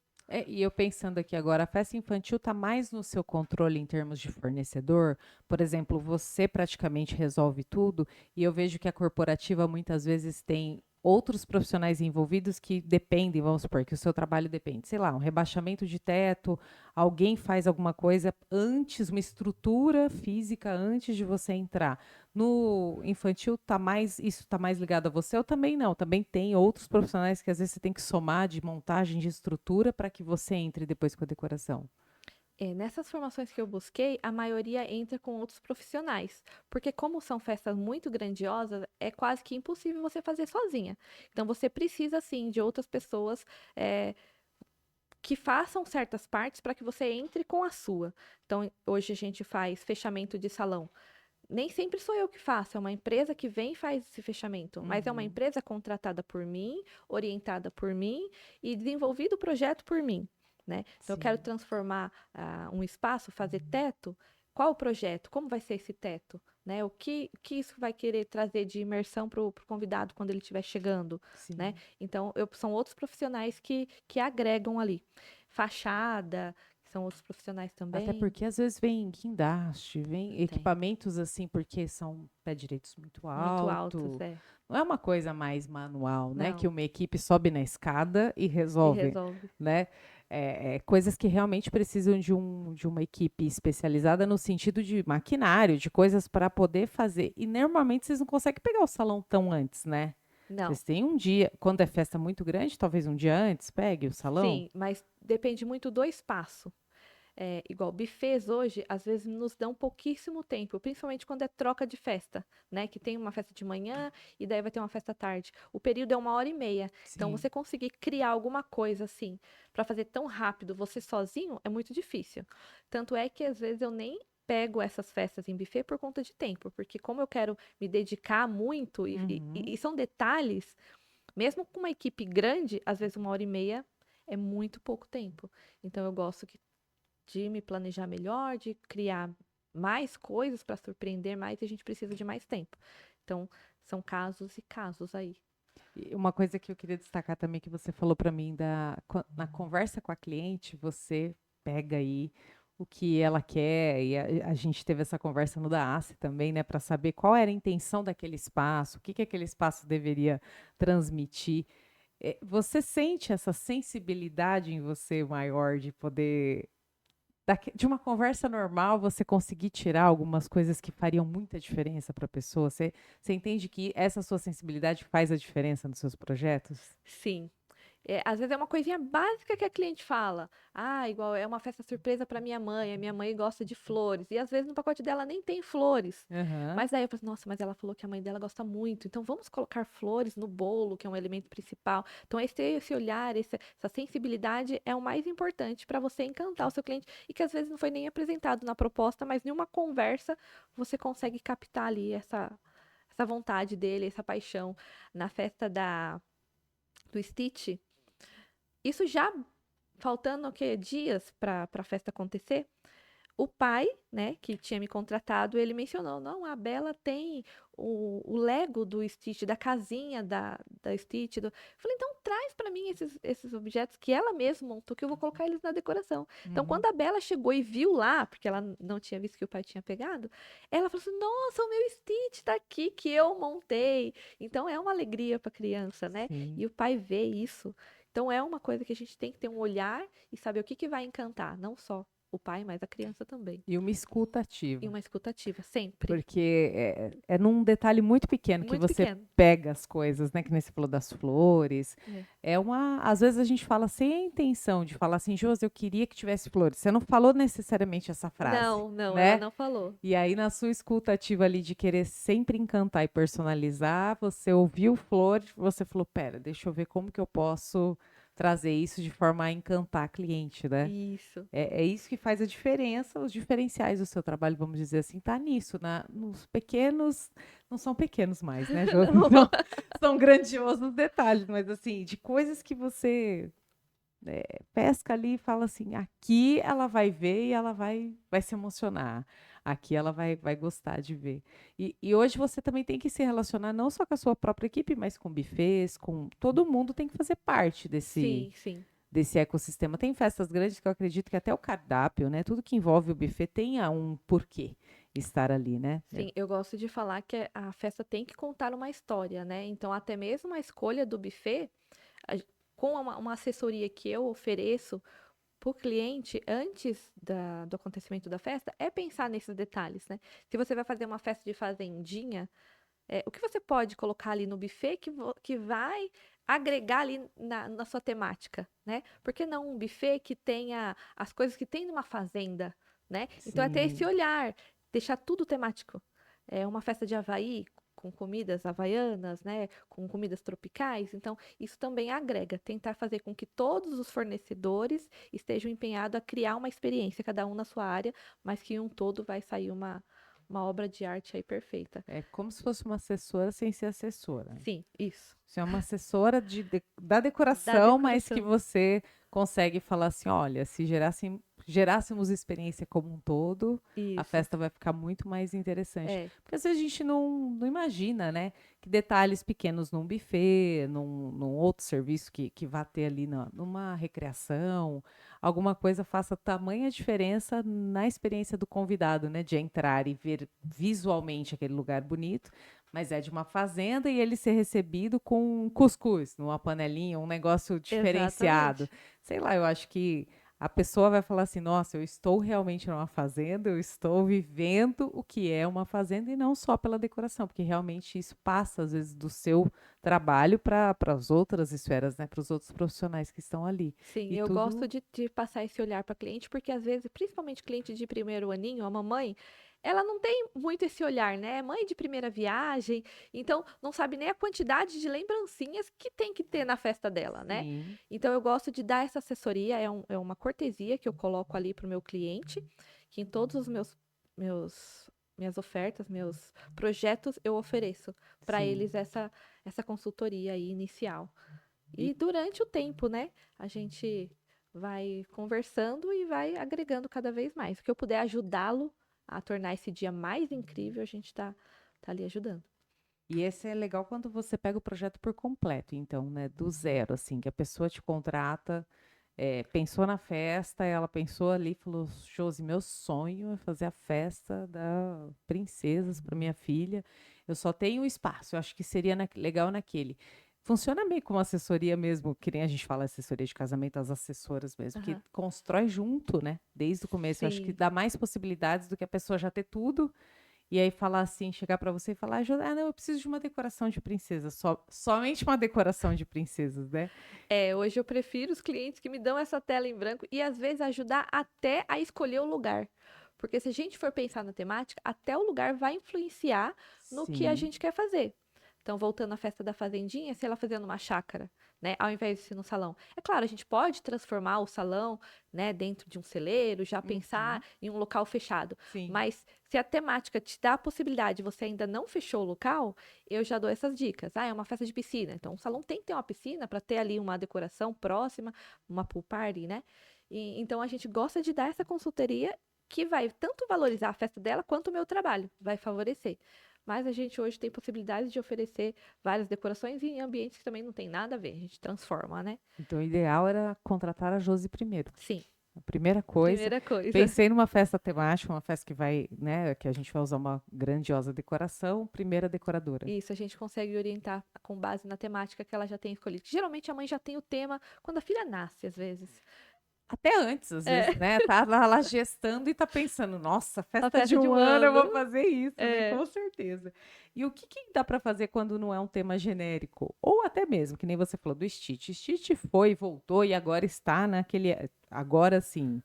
Speaker 1: E eu pensando aqui agora, a festa infantil está mais no seu controle em termos de fornecedor? Por exemplo, você praticamente resolve tudo, e eu vejo que a corporativa muitas vezes tem outros profissionais envolvidos que dependem, vamos supor, que o seu trabalho depende, sei lá, um rebaixamento de teto, alguém faz alguma coisa antes, uma estrutura física antes de você entrar. No infantil isso tá mais ligado a você ou também não? Também tem outros profissionais que às vezes você tem que somar de montagem de estrutura para que você entre depois com a decoração.
Speaker 2: Nessas formações que eu busquei, a maioria entra com outros profissionais, porque como são festas muito grandiosas, é quase que impossível você fazer sozinha. Então você precisa sim de outras pessoas eh, que façam certas partes para que você entre com a sua. Então hoje a gente faz fechamento de salão. Nem sempre sou eu que faço, é uma empresa que vem e faz esse fechamento, mas é uma
Speaker 1: Uhum.
Speaker 2: empresa contratada por mim, orientada por mim e desenvolvido o projeto por mim, né? Então eu quero
Speaker 1: Sim.
Speaker 2: transformar um espaço, fazer teto. Qual o projeto? Como vai ser esse teto? Né? O que isso vai querer trazer de imersão para o convidado quando ele estiver chegando, né?
Speaker 1: Sim.
Speaker 2: Então, são outros profissionais que agregam ali. Fachada, que são outros profissionais
Speaker 1: Até
Speaker 2: também.
Speaker 1: porque às vezes vem guindaste, vem
Speaker 2: Tem.
Speaker 1: equipamentos assim, porque são pé direitos muito
Speaker 2: Muito altos,
Speaker 1: alto.
Speaker 2: é.
Speaker 1: Não é uma coisa mais manual, né? Que
Speaker 2: Não.
Speaker 1: uma equipe sobe na escada e
Speaker 2: E
Speaker 1: resolve,
Speaker 2: resolve.
Speaker 1: né? Coisas que realmente precisam de uma equipe especializada no sentido de maquinário, de coisas para poder fazer. E normalmente vocês não conseguem pegar o salão tão antes, né?
Speaker 2: Não.
Speaker 1: Vocês têm um dia, quando é festa muito grande, talvez um dia antes, pegue o salão.
Speaker 2: Sim, mas depende muito do espaço. Igual buffets hoje, às vezes nos dão pouquíssimo tempo, principalmente quando é troca de festa, né? Que tem uma festa de manhã e daí vai ter uma festa à tarde. O período é 1 hora e meia. Então,
Speaker 1: Sim.
Speaker 2: você conseguir criar alguma coisa assim para fazer tão rápido, você sozinho, é muito difícil. Tanto é que às vezes eu nem pego essas festas em buffet por conta de tempo, porque como eu quero me dedicar muito
Speaker 1: Uhum.
Speaker 2: e são detalhes, mesmo com uma equipe grande, às vezes 1 hora e meia é muito pouco tempo. Então eu gosto de me planejar melhor, de criar mais coisas para surpreender mais, e a gente precisa de mais tempo. Então, são casos e casos aí.
Speaker 1: E uma coisa que eu queria destacar também que você falou para mim na conversa com a cliente, você pega aí o que ela quer e a gente teve essa conversa no da ACE também, né, para saber qual era a intenção daquele espaço, o que que aquele espaço deveria transmitir. Você sente essa sensibilidade em você maior de poder de uma conversa normal, você conseguir tirar algumas coisas que fariam muita diferença para a pessoa? Você entende que essa sua sensibilidade faz a diferença nos seus projetos?
Speaker 2: Sim. Às vezes é uma coisinha básica que a cliente fala. Ah, igual é uma festa surpresa para minha mãe. A minha mãe gosta de flores. E às vezes no pacote dela nem tem flores.
Speaker 1: Aham.
Speaker 2: Mas daí eu falo, assim, nossa, mas ela falou que a mãe dela gosta muito. Então vamos colocar flores no bolo, que é um elemento principal. Então esse olhar, essa sensibilidade é o mais importante para você encantar o seu cliente. E que às vezes não foi nem apresentado na proposta, mas em uma conversa você consegue captar ali essa vontade dele, essa paixão. Na festa do Stitch. Isso já faltando o quê? Dias para a festa acontecer. O pai, né, que tinha me contratado, ele mencionou, não, a Bela tem o Lego do Stitch, da casinha da Stitch. Eu falei, então traz para mim esses objetos que ela mesma montou, que eu vou colocar eles na decoração. Então,
Speaker 1: Uhum.
Speaker 2: quando a Bela chegou e viu lá, porque ela não tinha visto que o pai tinha pegado, ela falou assim, nossa, o meu Stitch tá aqui, que eu montei. Então, é uma alegria para criança, né?
Speaker 1: Sim.
Speaker 2: E o pai vê isso. Então é uma coisa que a gente tem que ter um olhar e saber o que vai encantar, não só o pai, mas a criança também.
Speaker 1: E uma escuta
Speaker 2: E
Speaker 1: ativa.
Speaker 2: uma escuta ativa, sempre.
Speaker 1: Porque é num detalhe muito pequeno que
Speaker 2: Muito
Speaker 1: você
Speaker 2: pequeno.
Speaker 1: pega as coisas, né? Que nem você falou das flores.
Speaker 2: É.
Speaker 1: Às vezes a gente fala sem a intenção de falar assim, Josi, eu queria que tivesse flores. Você não falou necessariamente essa frase,
Speaker 2: Não, ela
Speaker 1: né?
Speaker 2: não falou.
Speaker 1: E aí, na sua escuta ativa ali de querer sempre encantar e personalizar, você ouviu flor, você falou, pera, deixa eu ver como que eu posso trazer isso de forma a encantar a cliente, né?
Speaker 2: Isso.
Speaker 1: É isso que faz a diferença, os diferenciais do seu trabalho, vamos dizer assim, tá nisso, nos pequenos, não são pequenos mais, né, Jô?
Speaker 2: Não.
Speaker 1: São grandiosos detalhes, mas assim, de coisas que você pesca ali e fala assim, aqui ela vai ver e ela vai se emocionar. Aqui ela vai gostar de ver. E hoje você também tem que se relacionar não só com a sua própria equipe, mas com buffets, com todo mundo tem que fazer parte
Speaker 2: Sim, sim.
Speaker 1: desse ecossistema. Tem festas grandes que eu acredito que até o cardápio, né? Tudo que envolve o buffet tenha um porquê estar ali, né?
Speaker 2: Sim, eu gosto de falar que a festa tem que contar uma história, né? Então, até mesmo a escolha do buffet, a- com uma assessoria que eu ofereço para o cliente antes do acontecimento da festa, é pensar nesses detalhes, né? Se você vai fazer uma festa de fazendinha, o que você pode colocar ali no buffet que vai agregar ali na sua temática, né? Por que não um buffet que tenha as coisas que tem numa fazenda, né? Então é ter esse
Speaker 1: Sim.
Speaker 2: olhar, deixar tudo temático. É uma festa de Havaí com comidas havaianas, né? Com comidas tropicais. Então, isso também agrega, tentar fazer com que todos os fornecedores estejam empenhados a criar uma experiência, cada um na sua área, mas que um todo vai sair uma obra de arte aí perfeita.
Speaker 1: É como se fosse uma assessora sem ser assessora.
Speaker 2: Sim, isso.
Speaker 1: Você é uma assessora da
Speaker 2: Da
Speaker 1: decoração, mas que
Speaker 2: decoração.
Speaker 1: você consegue falar assim: olha, se gerássemos experiência como um todo, a
Speaker 2: Isso.
Speaker 1: festa vai ficar muito mais interessante.
Speaker 2: É,
Speaker 1: Porque às vezes a gente não imagina, né? Que detalhes pequenos num buffet, num outro serviço que vá ter ali numa recreação, alguma coisa faça tamanha diferença na experiência do convidado, né? De entrar e ver visualmente aquele lugar bonito. Mas é de uma fazenda e ele ser recebido com cuscuz, numa panelinha, um negócio diferenciado.
Speaker 2: exatamente.
Speaker 1: Sei lá, eu acho que a pessoa vai falar assim: nossa, eu estou realmente numa fazenda, eu estou vivendo o que é uma fazenda e não só pela decoração, porque realmente isso passa, às vezes, do seu trabalho para as outras esferas, né? Para os outros profissionais que estão ali.
Speaker 2: Sim,
Speaker 1: E
Speaker 2: eu gosto
Speaker 1: tudo.
Speaker 2: de passar esse olhar para cliente, porque às vezes, principalmente cliente de primeiro aninho, a mamãe, ela não tem muito esse olhar, né? É mãe de primeira viagem, então não sabe nem a quantidade de lembrancinhas que tem que ter na festa dela, né?
Speaker 1: Sim,
Speaker 2: Então eu gosto de dar essa assessoria, é uma cortesia que eu coloco ali para o meu cliente, que em todos os minhas ofertas, meus projetos, eu ofereço para
Speaker 1: sim.
Speaker 2: eles essa consultoria aí inicial.
Speaker 1: E
Speaker 2: E durante o tempo, né, a gente vai conversando e vai agregando cada vez mais. O que eu puder ajudá-lo a tornar esse dia mais incrível, a gente tá ali ajudando.
Speaker 1: E esse é legal quando você pega o projeto por completo, então, né? Do zero, assim, que a pessoa te contrata, pensou na festa, ela pensou ali, falou, Josi, meu sonho é fazer a festa da princesas para minha filha. Eu só tenho espaço, eu acho que seria legal naquele. Funciona meio como assessoria mesmo, que nem a gente fala assessoria de casamento, as assessoras mesmo, que
Speaker 2: Aham.
Speaker 1: constrói junto, né? Desde o começo. Eu acho que
Speaker 2: Sim,
Speaker 1: dá mais possibilidades do que a pessoa já ter tudo e aí falar assim, chegar pra você e falar, ah, não, eu preciso de uma decoração de princesa, somente uma decoração de princesas, né?
Speaker 2: hoje eu prefiro os clientes que me dão essa tela em branco e às vezes ajudar até a escolher o lugar. Porque se a gente for pensar na temática, até o lugar vai influenciar no que a
Speaker 1: Sim.
Speaker 2: gente quer fazer. Então, voltando à festa da fazendinha, se ela fazendo uma chácara, né, ao invés de ser no salão. É claro, a gente pode transformar o salão, né, dentro de um celeiro, já pensar
Speaker 1: Uhum.
Speaker 2: em um local fechado.
Speaker 1: Sim.
Speaker 2: Mas se a temática te dá a possibilidade, você ainda não fechou o local, eu já dou essas dicas. Ah, é uma festa de piscina. Então, o salão tem que ter uma piscina para ter ali uma decoração próxima, uma pool party, né? Então, a gente gosta de dar essa consultoria que vai tanto valorizar a festa dela quanto o meu trabalho, vai favorecer. Mas a gente hoje tem possibilidade de oferecer várias decorações e em ambientes que também não tem nada a ver, a gente transforma, né?
Speaker 1: Então, o ideal era contratar a Josi primeiro.
Speaker 2: Sim,
Speaker 1: A primeira coisa.
Speaker 2: Primeira coisa.
Speaker 1: Pensei numa festa temática, uma festa que vai, né, que a gente vai usar uma grandiosa decoração, primeira decoradora.
Speaker 2: Isso, a gente consegue orientar com base na temática que ela já tem escolhido. Geralmente a mãe já tem o tema quando a filha nasce, às vezes.
Speaker 1: Até antes, às vezes, né? Tá lá gestando e tá pensando, nossa,
Speaker 2: A
Speaker 1: festa de um ano eu vou fazer isso, né?
Speaker 2: É.
Speaker 1: Com certeza. E o que que dá para fazer quando não é um tema genérico? Ou até mesmo, que nem você falou, do Stitch. Stitch foi, voltou e agora está naquele. Agora sim,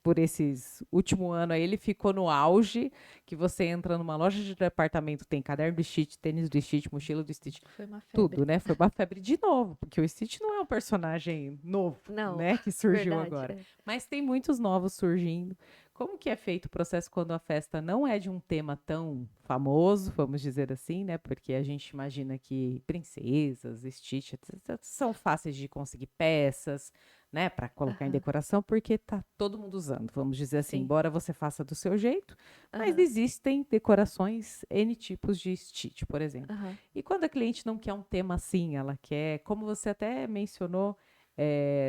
Speaker 1: por esses último ano aí, ele ficou no auge, que você entra numa loja de departamento, tem caderno do Stitch, tênis do Stitch, mochila do Stitch,
Speaker 2: Foi uma febre.
Speaker 1: tudo, né? Foi uma febre de novo, porque o Stitch não é um personagem novo,
Speaker 2: Não,
Speaker 1: né? Que surgiu
Speaker 2: verdade,
Speaker 1: agora.
Speaker 2: é.
Speaker 1: Mas tem muitos novos surgindo. Como que é feito o processo quando a festa não é de um tema tão famoso, vamos dizer assim, né? Porque a gente imagina que princesas, Stitch, etc., são fáceis de conseguir peças, né, para colocar em
Speaker 2: Aham,
Speaker 1: decoração, porque tá todo mundo usando, vamos dizer assim,
Speaker 2: sim.
Speaker 1: embora você faça do seu jeito, mas
Speaker 2: Aham,
Speaker 1: existem decorações N tipos de Stitch, por exemplo.
Speaker 2: aham.
Speaker 1: E quando a cliente não quer um tema assim, ela quer, como você até mencionou,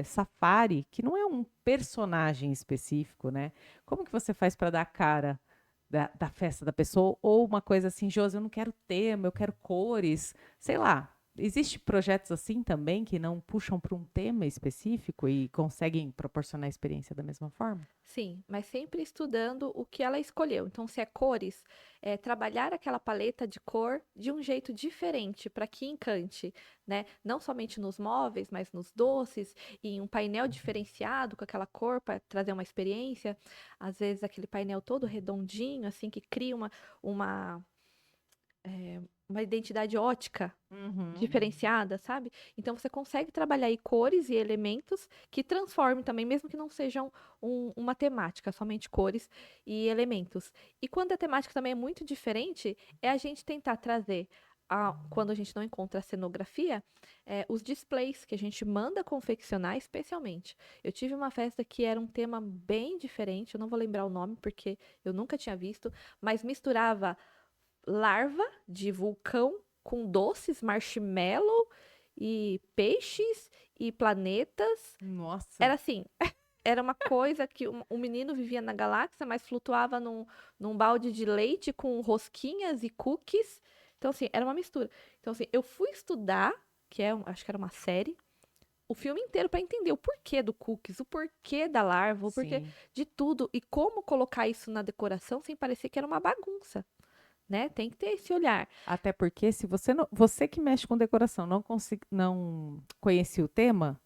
Speaker 1: Safari, que não é um personagem específico, né? Como que você faz para dar a cara da festa da pessoa? Ou uma coisa assim, Josi, eu não quero tema, eu quero cores, sei lá. Existem projetos assim também que não puxam para um tema específico e conseguem proporcionar a experiência da mesma forma?
Speaker 2: Sim, mas sempre estudando o que ela escolheu. Então, se é cores, trabalhar aquela paleta de cor de um jeito diferente para que encante, né? Não somente nos móveis, mas nos doces, e em um painel diferenciado com aquela cor para trazer uma experiência. Às vezes, aquele painel todo redondinho, assim, que cria uma, uma identidade ótica
Speaker 1: Uhum.
Speaker 2: diferenciada, sabe? Então você consegue trabalhar aí cores e elementos que transformem também, mesmo que não sejam uma temática, somente cores e elementos. E quando a temática também é muito diferente, é a gente tentar trazer. Quando a gente não encontra a cenografia, os displays que a gente manda confeccionar especialmente. Eu tive uma festa que era um tema bem diferente, eu não vou lembrar o nome porque eu nunca tinha visto, mas misturava larva de vulcão com doces, marshmallow e peixes e planetas.
Speaker 1: Nossa.
Speaker 2: Era assim, era uma coisa que um menino vivia na galáxia, mas flutuava num balde de leite com rosquinhas e cookies. Então, assim, era uma mistura. Então, assim, eu fui estudar, acho que era uma série, o filme inteiro para entender o porquê do cookies, o porquê da larva, o porquê
Speaker 1: Sim.
Speaker 2: de tudo e como colocar isso na decoração sem parecer que era uma bagunça, né? Tem que ter esse olhar.
Speaker 1: Até porque se você não, você que mexe com decoração não conhecia o tema,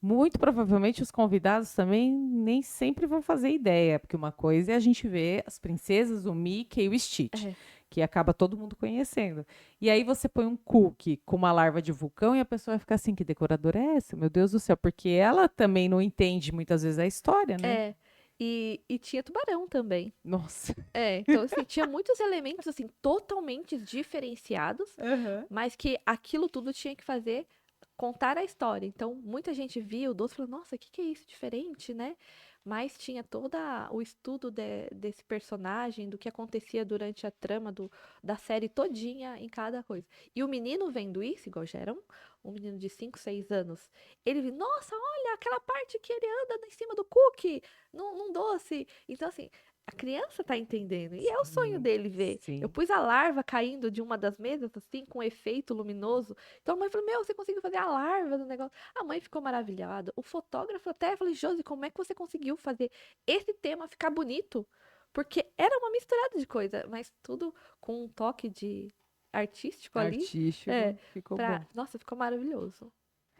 Speaker 1: muito provavelmente os convidados também nem sempre vão fazer ideia, porque uma coisa é a gente ver as princesas, o Mickey e o Stitch,
Speaker 2: É,
Speaker 1: que acaba todo mundo conhecendo. E aí você põe um cookie com uma larva de vulcão e a pessoa vai ficar assim, que decoradora é essa? Meu Deus do céu, porque ela também não entende muitas vezes a história, né?
Speaker 2: é. E tinha tubarão também.
Speaker 1: Nossa.
Speaker 2: Então, assim, tinha muitos elementos, assim, totalmente diferenciados,
Speaker 1: Aham.
Speaker 2: mas que aquilo tudo tinha que fazer, contar a história. Então, muita gente via o doce e falou, nossa, o que que é isso? Diferente, né? Mas tinha todo o estudo desse personagem, do que acontecia durante a trama da série todinha em cada coisa. E o menino vendo isso, igual já era um menino de 5, 6 anos, ele viu, nossa, olha aquela parte que ele anda em cima do cookie, num doce. Então, assim, a criança tá entendendo. E é o sonho
Speaker 1: Sim,
Speaker 2: dele ver. Eu
Speaker 1: sim.
Speaker 2: pus a larva caindo de uma das mesas, assim, com efeito luminoso. Então a mãe falou: Meu, você conseguiu fazer a larva do negócio. A mãe ficou maravilhada. O fotógrafo até falou: Josi, como é que você conseguiu fazer esse tema ficar bonito? Porque era uma misturada de coisa, mas tudo com um toque de artístico ali. É,
Speaker 1: Artístico, ficou bom.
Speaker 2: nossa, ficou maravilhoso.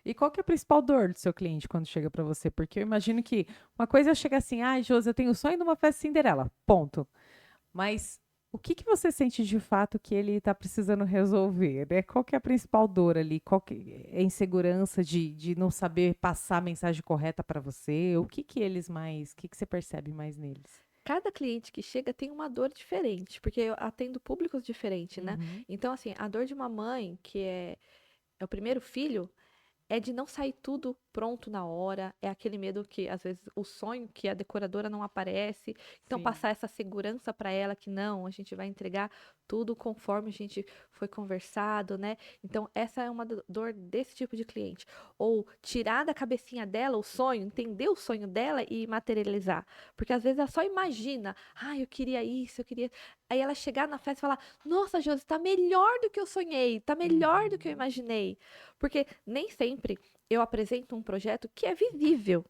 Speaker 1: E qual que é a principal dor do seu cliente quando chega para você? Porque eu imagino que uma coisa é chegar assim, ai, Josi, eu tenho o sonho de uma festa Cinderela, ponto. Mas o que que você sente de fato que ele está precisando resolver, né? Qual que é a principal dor ali? Qual que é a insegurança de não saber passar a mensagem correta para você? O que que você percebe mais neles?
Speaker 2: Cada cliente que chega tem uma dor diferente, porque eu atendo públicos diferentes, né?
Speaker 1: Uhum.
Speaker 2: Então, assim, a dor de uma mãe, que é o primeiro filho, é de não sair tudo pronto na hora, é aquele medo que, às vezes, o sonho que a decoradora não aparece. Então,
Speaker 1: Sim.
Speaker 2: passar essa segurança para ela que não, a gente vai entregar tudo conforme a gente foi conversado, né? Então, essa é uma dor desse tipo de cliente. Ou tirar da cabecinha dela o sonho, entender o sonho dela e materializar. Porque às vezes ela só imagina, eu queria isso, eu queria. Aí ela chegar na festa e falar: Nossa, Josi, tá melhor do que eu sonhei, tá melhor do que eu
Speaker 1: Uhum.
Speaker 2: imaginei. Porque nem sempre eu apresento um projeto que é visível.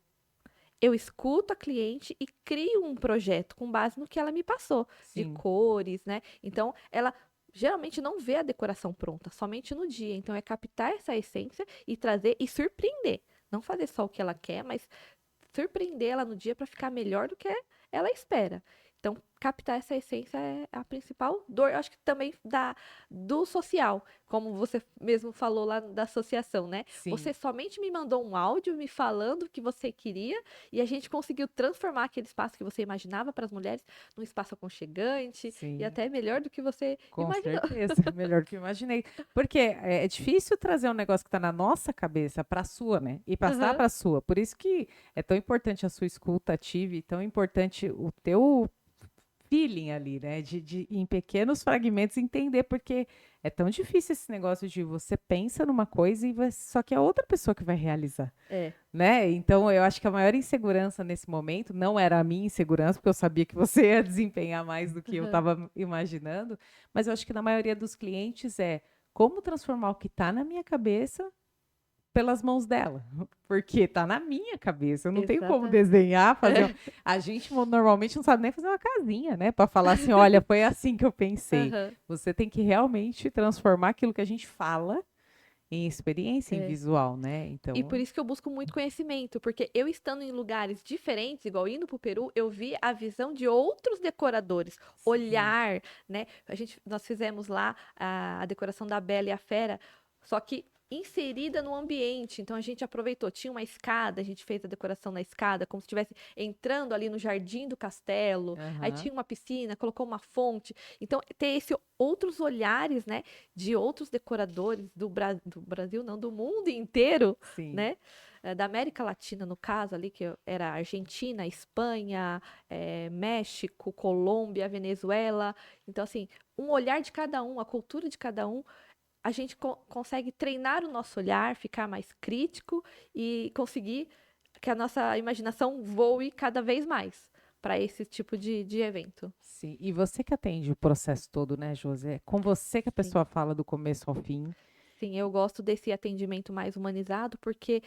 Speaker 2: Eu escuto a cliente e crio um projeto com base no que ela me passou, de
Speaker 1: Sim.
Speaker 2: cores, né? Então, ela geralmente não vê a decoração pronta, somente no dia. Então, é captar essa essência e trazer e surpreender. Não fazer só o que ela quer, mas surpreender ela no dia para ficar melhor do que ela espera. Então, captar essa essência é a principal dor, eu acho que também do social, como você mesmo falou lá da associação, né?
Speaker 1: Sim.
Speaker 2: Você somente me mandou um áudio me falando o que você queria e a gente conseguiu transformar aquele espaço que você imaginava para as mulheres num espaço aconchegante e
Speaker 1: Sim.
Speaker 2: até melhor do que você
Speaker 1: Com
Speaker 2: imaginou.
Speaker 1: certeza, melhor do que eu imaginei. Porque é difícil trazer um negócio que está na nossa cabeça para a sua, né? E passar
Speaker 2: Aham,
Speaker 1: para a sua. Por isso que é tão importante a sua escuta ativa e tão importante o teu feeling ali, né? Em pequenos fragmentos entender, porque é tão difícil esse negócio de você pensa numa coisa e só que é outra pessoa que vai realizar,
Speaker 2: é.
Speaker 1: né? Então, eu acho que a maior insegurança nesse momento não era a minha insegurança, porque eu sabia que você ia desempenhar mais do que eu
Speaker 2: Aham.
Speaker 1: estava imaginando, mas eu acho que na maioria dos clientes é como transformar o que está na minha cabeça pelas mãos dela, porque está na minha cabeça. Eu não tenho como
Speaker 2: Exatamente.
Speaker 1: desenhar, fazer. A gente normalmente não sabe nem fazer uma casinha, né? Para falar assim, olha, foi assim que eu pensei.
Speaker 2: Aham.
Speaker 1: Você tem que realmente transformar aquilo que a gente fala em experiência, em
Speaker 2: É.
Speaker 1: visual, né?
Speaker 2: E por
Speaker 1: Então,
Speaker 2: isso que eu busco muito conhecimento, porque eu estando em lugares diferentes, igual indo para o Peru, eu vi a visão de outros decoradores,
Speaker 1: sim.
Speaker 2: olhar, né? Nós fizemos lá a decoração da Bela e a Fera, só que inserida no ambiente. Então a gente aproveitou, tinha uma escada, a gente fez a decoração na escada, como se estivesse entrando ali no jardim do castelo. Aí
Speaker 1: Aham.
Speaker 2: tinha uma piscina, colocou uma fonte. Então ter esse outros olhares, né, de outros decoradores do Brasil, não, do mundo inteiro,
Speaker 1: Sim.
Speaker 2: né? Da América Latina, no caso ali, que era Argentina, Espanha, México, Colômbia, Venezuela. Então, assim, um olhar de cada um, a cultura de cada um, a gente consegue treinar o nosso olhar, ficar mais crítico e conseguir que a nossa imaginação voe cada vez mais para esse tipo de evento.
Speaker 1: Sim. E você que atende o processo todo, né, José? Com você que a
Speaker 2: Sim.
Speaker 1: pessoa fala do começo ao fim.
Speaker 2: Sim, eu gosto desse atendimento mais humanizado, porque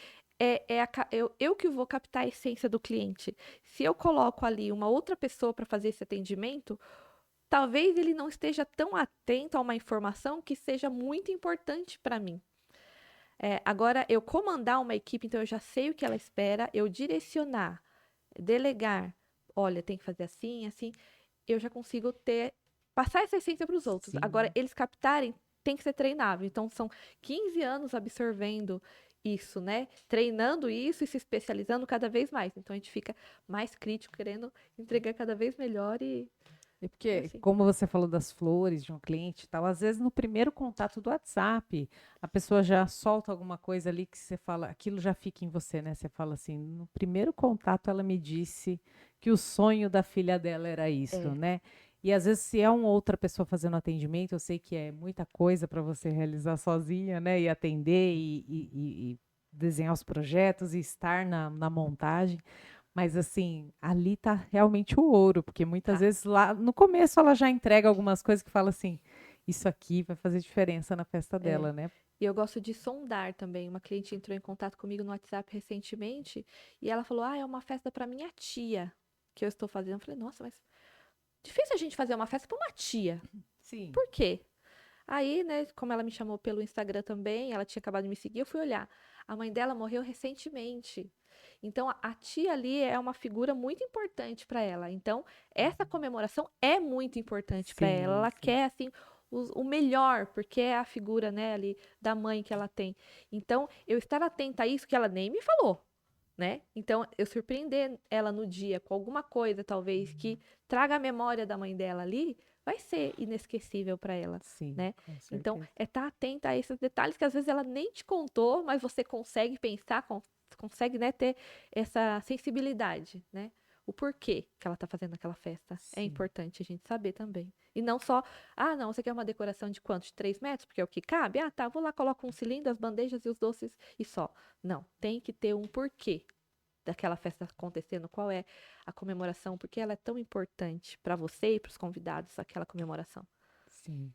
Speaker 2: eu que vou captar a essência do cliente. Se eu coloco ali uma outra pessoa para fazer esse atendimento, talvez ele não esteja tão atento a uma informação que seja muito importante para mim. Agora, eu comandar uma equipe, então eu já sei o que ela espera, eu direcionar, delegar, olha, tem que fazer assim, assim, eu já consigo passar essa essência para os outros. Agora,
Speaker 1: Sim.
Speaker 2: eles captarem, tem que ser treinável. Então, são 15 anos absorvendo isso, né? Treinando isso e se especializando cada vez mais. Então, a gente fica mais crítico, querendo entregar cada vez melhor
Speaker 1: É
Speaker 2: e
Speaker 1: porque,
Speaker 2: assim.
Speaker 1: como você falou das flores de um cliente e tal, às vezes no primeiro contato do WhatsApp, a pessoa já solta alguma coisa ali que você fala, aquilo já fica em você, né? Você fala assim, no primeiro contato ela me disse que o sonho da filha dela era isso,
Speaker 2: É,
Speaker 1: né? E às vezes, se é uma outra pessoa fazendo atendimento, eu sei que é muita coisa para você realizar sozinha, né? E atender e desenhar os projetos e estar na montagem. Mas assim, ali tá realmente o ouro, porque muitas
Speaker 2: tá.
Speaker 1: vezes lá no começo ela já entrega algumas coisas que fala assim, isso aqui vai fazer diferença na festa
Speaker 2: É.
Speaker 1: dela, né?
Speaker 2: E eu gosto de sondar também. Uma cliente entrou em contato comigo no WhatsApp recentemente e ela falou: Ah, é uma festa para minha tia que eu estou fazendo. Eu falei: Nossa, mas difícil a gente fazer uma festa para uma tia.
Speaker 1: Sim.
Speaker 2: Por quê? Aí, né, como ela me chamou pelo Instagram também, ela tinha acabado de me seguir, eu fui olhar. A mãe dela morreu recentemente. Então, a tia ali é uma figura muito importante para ela. Então, essa comemoração é muito importante para ela.
Speaker 1: Sim,
Speaker 2: Ela
Speaker 1: sim.
Speaker 2: quer, assim, o melhor, porque é a figura, né, ali da mãe que ela tem. Então, eu estar atenta a isso que ela nem me falou, né? Então, eu surpreender ela no dia com alguma coisa, talvez, que traga a memória da mãe dela ali, vai ser inesquecível para ela,
Speaker 1: Sim,
Speaker 2: né?
Speaker 1: com
Speaker 2: Então,
Speaker 1: certeza.
Speaker 2: é estar atenta a esses detalhes que às vezes ela nem te contou, mas você consegue pensar, consegue, né, ter essa sensibilidade, né? o porquê que ela tá fazendo aquela festa. É
Speaker 1: Sim.
Speaker 2: importante a gente saber também. E não só, não, você quer uma decoração de quanto? De 3 metros? Porque é o que cabe? Ah, tá, vou lá, coloco um cilindro, as bandejas e os doces e só. Não, tem que ter um porquê daquela festa acontecendo, qual é a comemoração, porque ela é tão importante para você e para os convidados, aquela comemoração.
Speaker 1: Sim.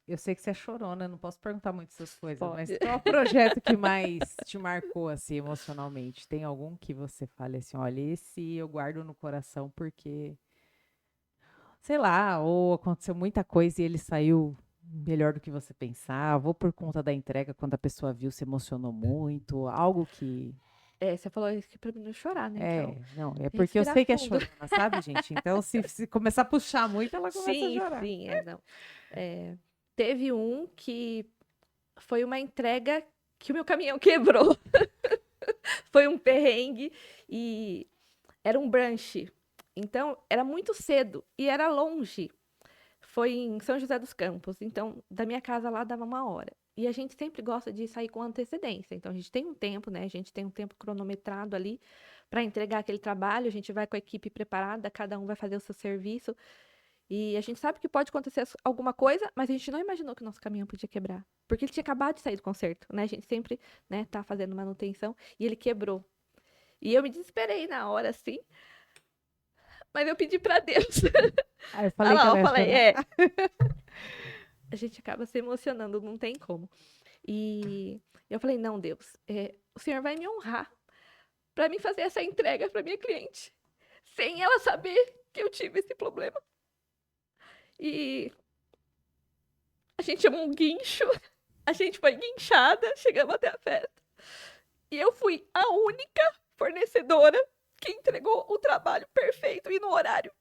Speaker 1: Eu sei que você é chorona, não posso perguntar muito essas coisas, mas
Speaker 2: Pode.
Speaker 1: qual é o projeto que mais te marcou, assim, emocionalmente? Tem algum que você fale assim, olha, esse eu guardo no coração porque, sei lá, ou aconteceu muita coisa e ele saiu melhor do que você pensava, ou por conta da entrega, quando a pessoa viu, se emocionou muito, algo que...
Speaker 2: Você falou isso aqui pra mim não chorar, né? Então,
Speaker 1: Não, é porque eu
Speaker 2: respirar
Speaker 1: sei que é
Speaker 2: fundo.
Speaker 1: chorona, sabe, gente? Então, se começar a puxar muito, ela começa a
Speaker 2: Sim,
Speaker 1: chorar.
Speaker 2: sim, não. Teve um que foi uma entrega que o meu caminhão quebrou. Foi um perrengue e era um brunch. Então, era muito cedo e era longe. Foi em São José dos Campos. Então, da minha casa lá dava 1 hora. E a gente sempre gosta de sair com antecedência. Então, a gente tem um tempo, né? A gente tem um tempo cronometrado ali para entregar aquele trabalho. A gente vai com a equipe preparada, cada um vai fazer o seu serviço. E a gente sabe que pode acontecer alguma coisa, mas a gente não imaginou que o nosso caminhão podia quebrar. Porque ele tinha acabado de sair do concerto, né? A gente sempre, né, tá fazendo manutenção e ele quebrou. E eu me desesperei na hora, assim, mas eu pedi pra Deus.
Speaker 1: Ah, eu
Speaker 2: Ah
Speaker 1: falei que
Speaker 2: lá,
Speaker 1: ela
Speaker 2: eu
Speaker 1: ia
Speaker 2: falei,
Speaker 1: chorar.
Speaker 2: a gente acaba se emocionando, não tem como. E eu falei, não, Deus, o Senhor vai me honrar pra mim fazer essa entrega pra minha cliente, sem ela saber que eu tive esse problema. E a gente chamou um guincho, a gente foi guinchada, chegamos até a festa. E eu fui a única fornecedora que entregou o trabalho perfeito e no horário.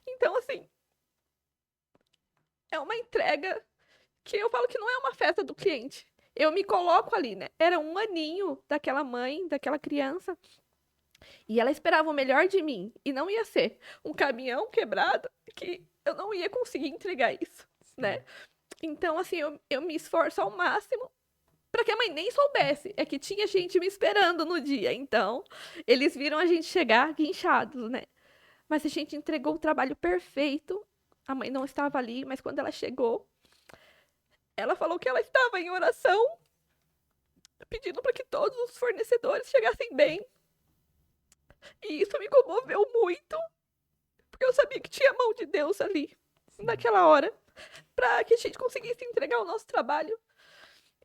Speaker 2: Então, assim, é uma entrega que eu falo que não é uma festa do cliente. Eu me coloco ali, né? Era 1 aninho daquela mãe, daquela criança. E ela esperava o melhor de mim. E não ia ser um caminhão quebrado que eu não ia conseguir entregar isso,
Speaker 1: Sim.
Speaker 2: né? Então, assim, eu me esforço ao máximo para que a mãe nem soubesse. É que tinha gente me esperando no dia. Então, eles viram a gente chegar guinchados, né? Mas a gente entregou o trabalho perfeito. A mãe não estava ali, mas quando ela chegou, ela falou que ela estava em oração, pedindo para que todos os fornecedores chegassem bem. E isso me comoveu muito, porque eu sabia que tinha a mão de Deus ali,
Speaker 1: Sim.
Speaker 2: naquela hora, para que a gente conseguisse entregar o nosso trabalho.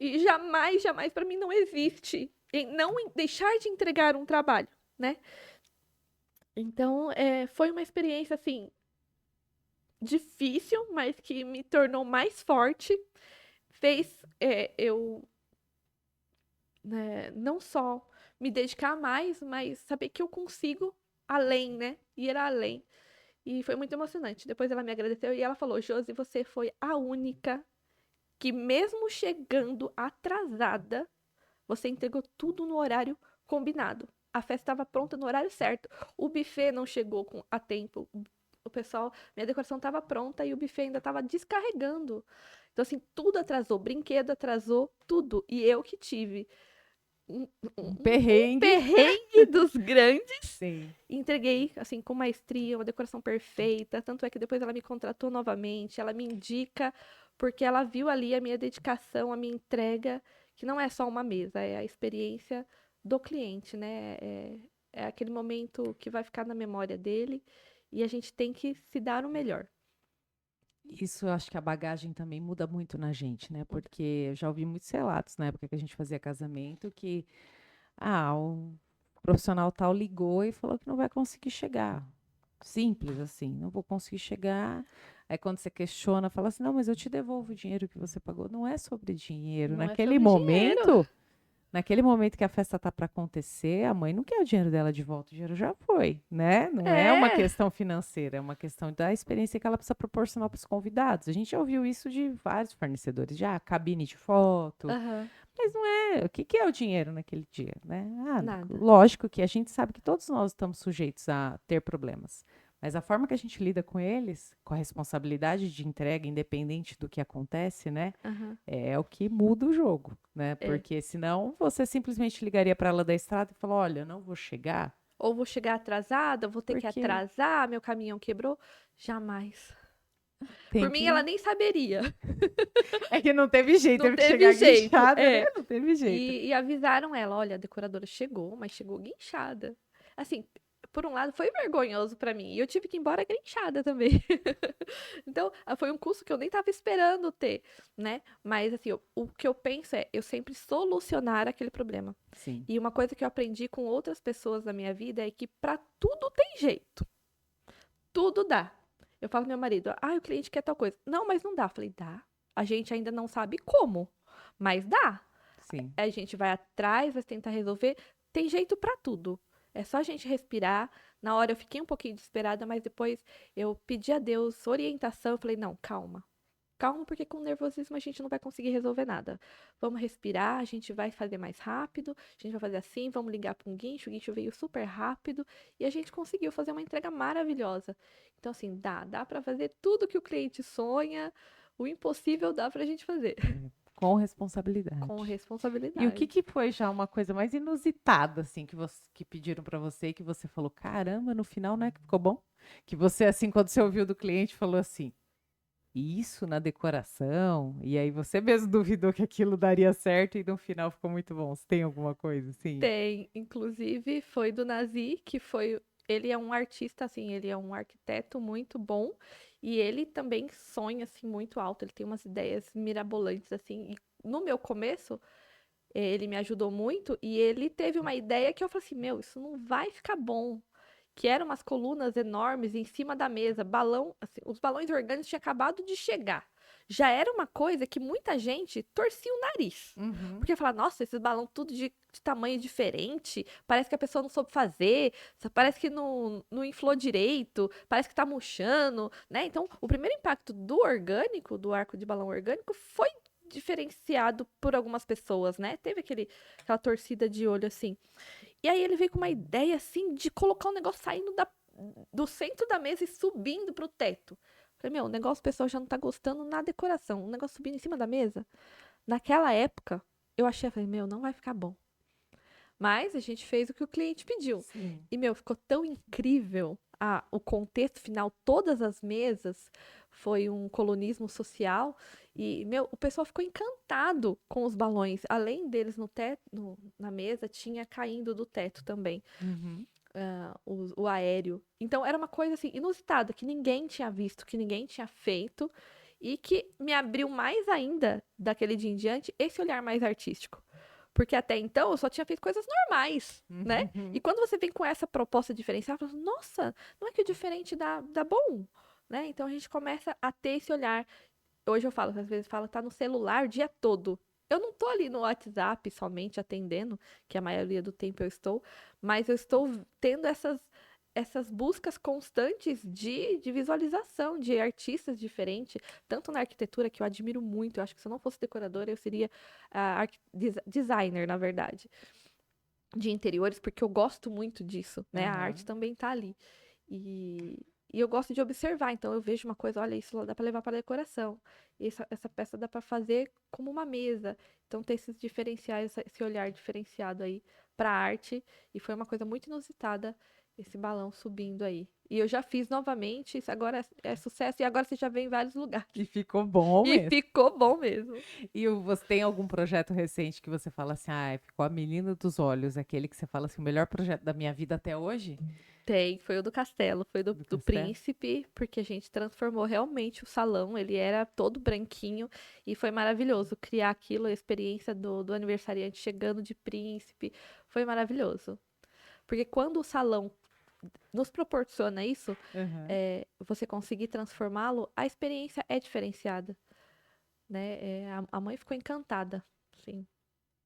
Speaker 2: E jamais, jamais, para mim não existe em não deixar de entregar um trabalho, né? Então, foi uma experiência, assim, difícil, mas que me tornou mais forte. Fez eu, né, não só me dedicar mais, mas saber que eu consigo além, né? Ir além. E foi muito emocionante. Depois ela me agradeceu e ela falou: Josi, você foi a única que, mesmo chegando atrasada, você entregou tudo no horário combinado. A festa estava pronta no horário certo. O buffet não chegou a tempo. O pessoal, minha decoração estava pronta e o buffet ainda estava descarregando. Então, assim, tudo atrasou. Brinquedo atrasou, tudo. E eu que tive um,
Speaker 1: Um
Speaker 2: um
Speaker 1: perrengue.
Speaker 2: perrengue dos grandes.
Speaker 1: Sim.
Speaker 2: Entreguei, assim, com maestria, uma decoração perfeita. Tanto é que depois ela me contratou novamente. Ela me indica, porque ela viu ali a minha dedicação, a minha entrega, que não é só uma mesa, é a experiência do cliente, né? É aquele momento que vai ficar na memória dele e a gente tem que se dar o melhor.
Speaker 1: Isso eu acho que a bagagem também muda muito na gente, né? Porque eu já ouvi muitos relatos na época que a gente fazia casamento que, o profissional tal ligou e falou que não vai conseguir chegar. Simples assim, não vou conseguir chegar. Aí quando você questiona, fala assim: não, mas eu te devolvo o dinheiro que você pagou. Não é sobre dinheiro.
Speaker 2: Não é sobre dinheiro.
Speaker 1: Naquele momento que a festa tá para acontecer, a mãe não quer o dinheiro dela de volta, o dinheiro já foi, né? Não é uma
Speaker 2: É.
Speaker 1: questão financeira, é uma questão da experiência que ela precisa proporcionar para os convidados. A gente já ouviu isso de vários fornecedores, já cabine de foto,
Speaker 2: Aham.
Speaker 1: mas não é. O que que é o dinheiro naquele dia, né?
Speaker 2: Nada.
Speaker 1: Lógico que a gente sabe que todos nós estamos sujeitos a ter problemas. Mas a forma que a gente lida com eles, com a responsabilidade de entrega, independente do que acontece, né?
Speaker 2: Aham.
Speaker 1: É o que muda o jogo, né?
Speaker 2: É.
Speaker 1: Porque senão você simplesmente ligaria para ela da estrada e falou: olha, não vou chegar.
Speaker 2: Ou vou chegar atrasada, vou ter que
Speaker 1: Porque
Speaker 2: atrasar, meu caminhão quebrou. Jamais.
Speaker 1: tem
Speaker 2: Por mim, ela
Speaker 1: que.
Speaker 2: nem saberia.
Speaker 1: É que não teve jeito,
Speaker 2: Não
Speaker 1: teve que
Speaker 2: teve
Speaker 1: chegar
Speaker 2: jeito.
Speaker 1: guinchada, né?
Speaker 2: É.
Speaker 1: Não teve jeito.
Speaker 2: E avisaram ela, olha, a decoradora chegou, mas chegou guinchada. Assim, por um lado foi vergonhoso pra mim, e eu tive que ir embora guinchada também. Então, foi um custo que eu nem tava esperando ter, né? Mas assim, o que eu penso é eu sempre solucionar aquele problema.
Speaker 1: Sim.
Speaker 2: E uma coisa que eu aprendi com outras pessoas na minha vida é que pra tudo tem jeito. Tudo dá. Eu falo pro meu marido, o cliente quer tal coisa. Não, mas não dá. Eu falei, dá. A gente ainda não sabe como, mas dá.
Speaker 1: Sim.
Speaker 2: A gente vai atrás, vai tentar resolver. Tem jeito pra tudo. É só a gente respirar. Na hora eu fiquei um pouquinho desesperada, mas depois eu pedi a Deus orientação. Eu falei, não, calma. Calma, porque com nervosismo a gente não vai conseguir resolver nada. Vamos respirar, a gente vai fazer mais rápido, a gente vai fazer assim, vamos ligar para um guincho, o guincho veio super rápido e a gente conseguiu fazer uma entrega maravilhosa. Então, assim, dá para fazer tudo que o cliente sonha, o impossível dá pra gente fazer,
Speaker 1: Com responsabilidade.
Speaker 2: com
Speaker 1: E o que
Speaker 2: responsabilidade.
Speaker 1: que foi já uma coisa mais inusitada, assim, que pediram pra você e que você falou, caramba, no final, né, que ficou bom? Que você, assim, quando você ouviu do cliente, falou assim, isso na decoração? E aí você mesmo duvidou que aquilo daria certo e no final ficou muito bom. Você tem alguma coisa assim?
Speaker 2: Tem, inclusive, foi do Nazi, que foi. Ele é um artista, assim, ele é um arquiteto muito bom e ele também sonha, assim, muito alto. Ele tem umas ideias mirabolantes, assim. E no meu começo, ele me ajudou muito e ele teve uma ideia que eu falei assim: meu, isso não vai ficar bom. Que eram umas colunas enormes em cima da mesa, balão, assim, os balões orgânicos tinham acabado de chegar. Já era uma coisa que muita gente torcia o nariz.
Speaker 1: Uhum.
Speaker 2: Porque falava, nossa, esses balões tudo de tamanho diferente, parece que a pessoa não soube fazer, parece que não inflou direito, parece que tá murchando, né? Então, o primeiro impacto do orgânico, do arco de balão orgânico, foi diferenciado por algumas pessoas, né? Teve aquela torcida de olho assim. E aí ele veio com uma ideia assim de colocar o negócio saindo do centro da mesa e subindo pro teto. Falei, meu, o negócio o pessoal já não tá gostando na decoração. O negócio subindo em cima da mesa. Naquela época, eu achei, falei, meu, não vai ficar bom. Mas a gente fez o que o cliente pediu.
Speaker 1: Sim.
Speaker 2: E, meu, ficou tão incrível o contexto final, todas as mesas, foi um colonismo social. E, meu, o pessoal ficou encantado com os balões. Além deles no teto, na mesa, tinha caindo do teto também,
Speaker 1: Uhum.
Speaker 2: o aéreo. Então, era uma coisa assim, inusitada, que ninguém tinha visto, que ninguém tinha feito. E que me abriu mais ainda, daquele dia em diante, esse olhar mais artístico. Porque até então eu só tinha feito coisas normais, né? E
Speaker 1: Uhum.
Speaker 2: quando você vem com essa proposta diferenciada, você fala, nossa, não é que o diferente dá bom, né? Então a gente começa a ter esse olhar. Hoje eu falo, às vezes fala, tá no celular o dia todo. Eu não tô ali no WhatsApp somente atendendo, que a maioria do tempo eu estou, mas eu estou tendo essas buscas constantes de visualização de artistas diferentes, tanto na arquitetura, que eu admiro muito. Eu acho que se eu não fosse decoradora, eu seria designer, na verdade, de interiores, porque eu gosto muito disso, né? A arte
Speaker 1: Aham.
Speaker 2: também tá ali. E eu gosto de observar, então eu vejo uma coisa, olha, isso dá para levar para decoração. Essa peça dá para fazer como uma mesa. Então ter esses diferenciais, esse olhar diferenciado aí para arte. E foi uma coisa muito inusitada esse balão subindo aí. E eu já fiz novamente, isso agora é sucesso e agora você já vê em vários lugares.
Speaker 1: E ficou bom
Speaker 2: E
Speaker 1: mesmo.
Speaker 2: ficou bom mesmo.
Speaker 1: E você tem algum projeto recente que você fala assim, ficou a menina dos olhos, aquele que você fala assim, o melhor projeto da minha vida até hoje?
Speaker 2: Tem, foi o do castelo, foi
Speaker 1: Do
Speaker 2: do
Speaker 1: Castelo?
Speaker 2: príncipe, porque a gente transformou realmente o salão, ele era todo branquinho e foi maravilhoso criar aquilo, a experiência do aniversariante chegando de príncipe, foi maravilhoso. Porque quando o salão nos proporciona isso,
Speaker 1: Aham.
Speaker 2: você conseguir transformá-lo, a experiência é diferenciada, né? A mãe ficou encantada, sim.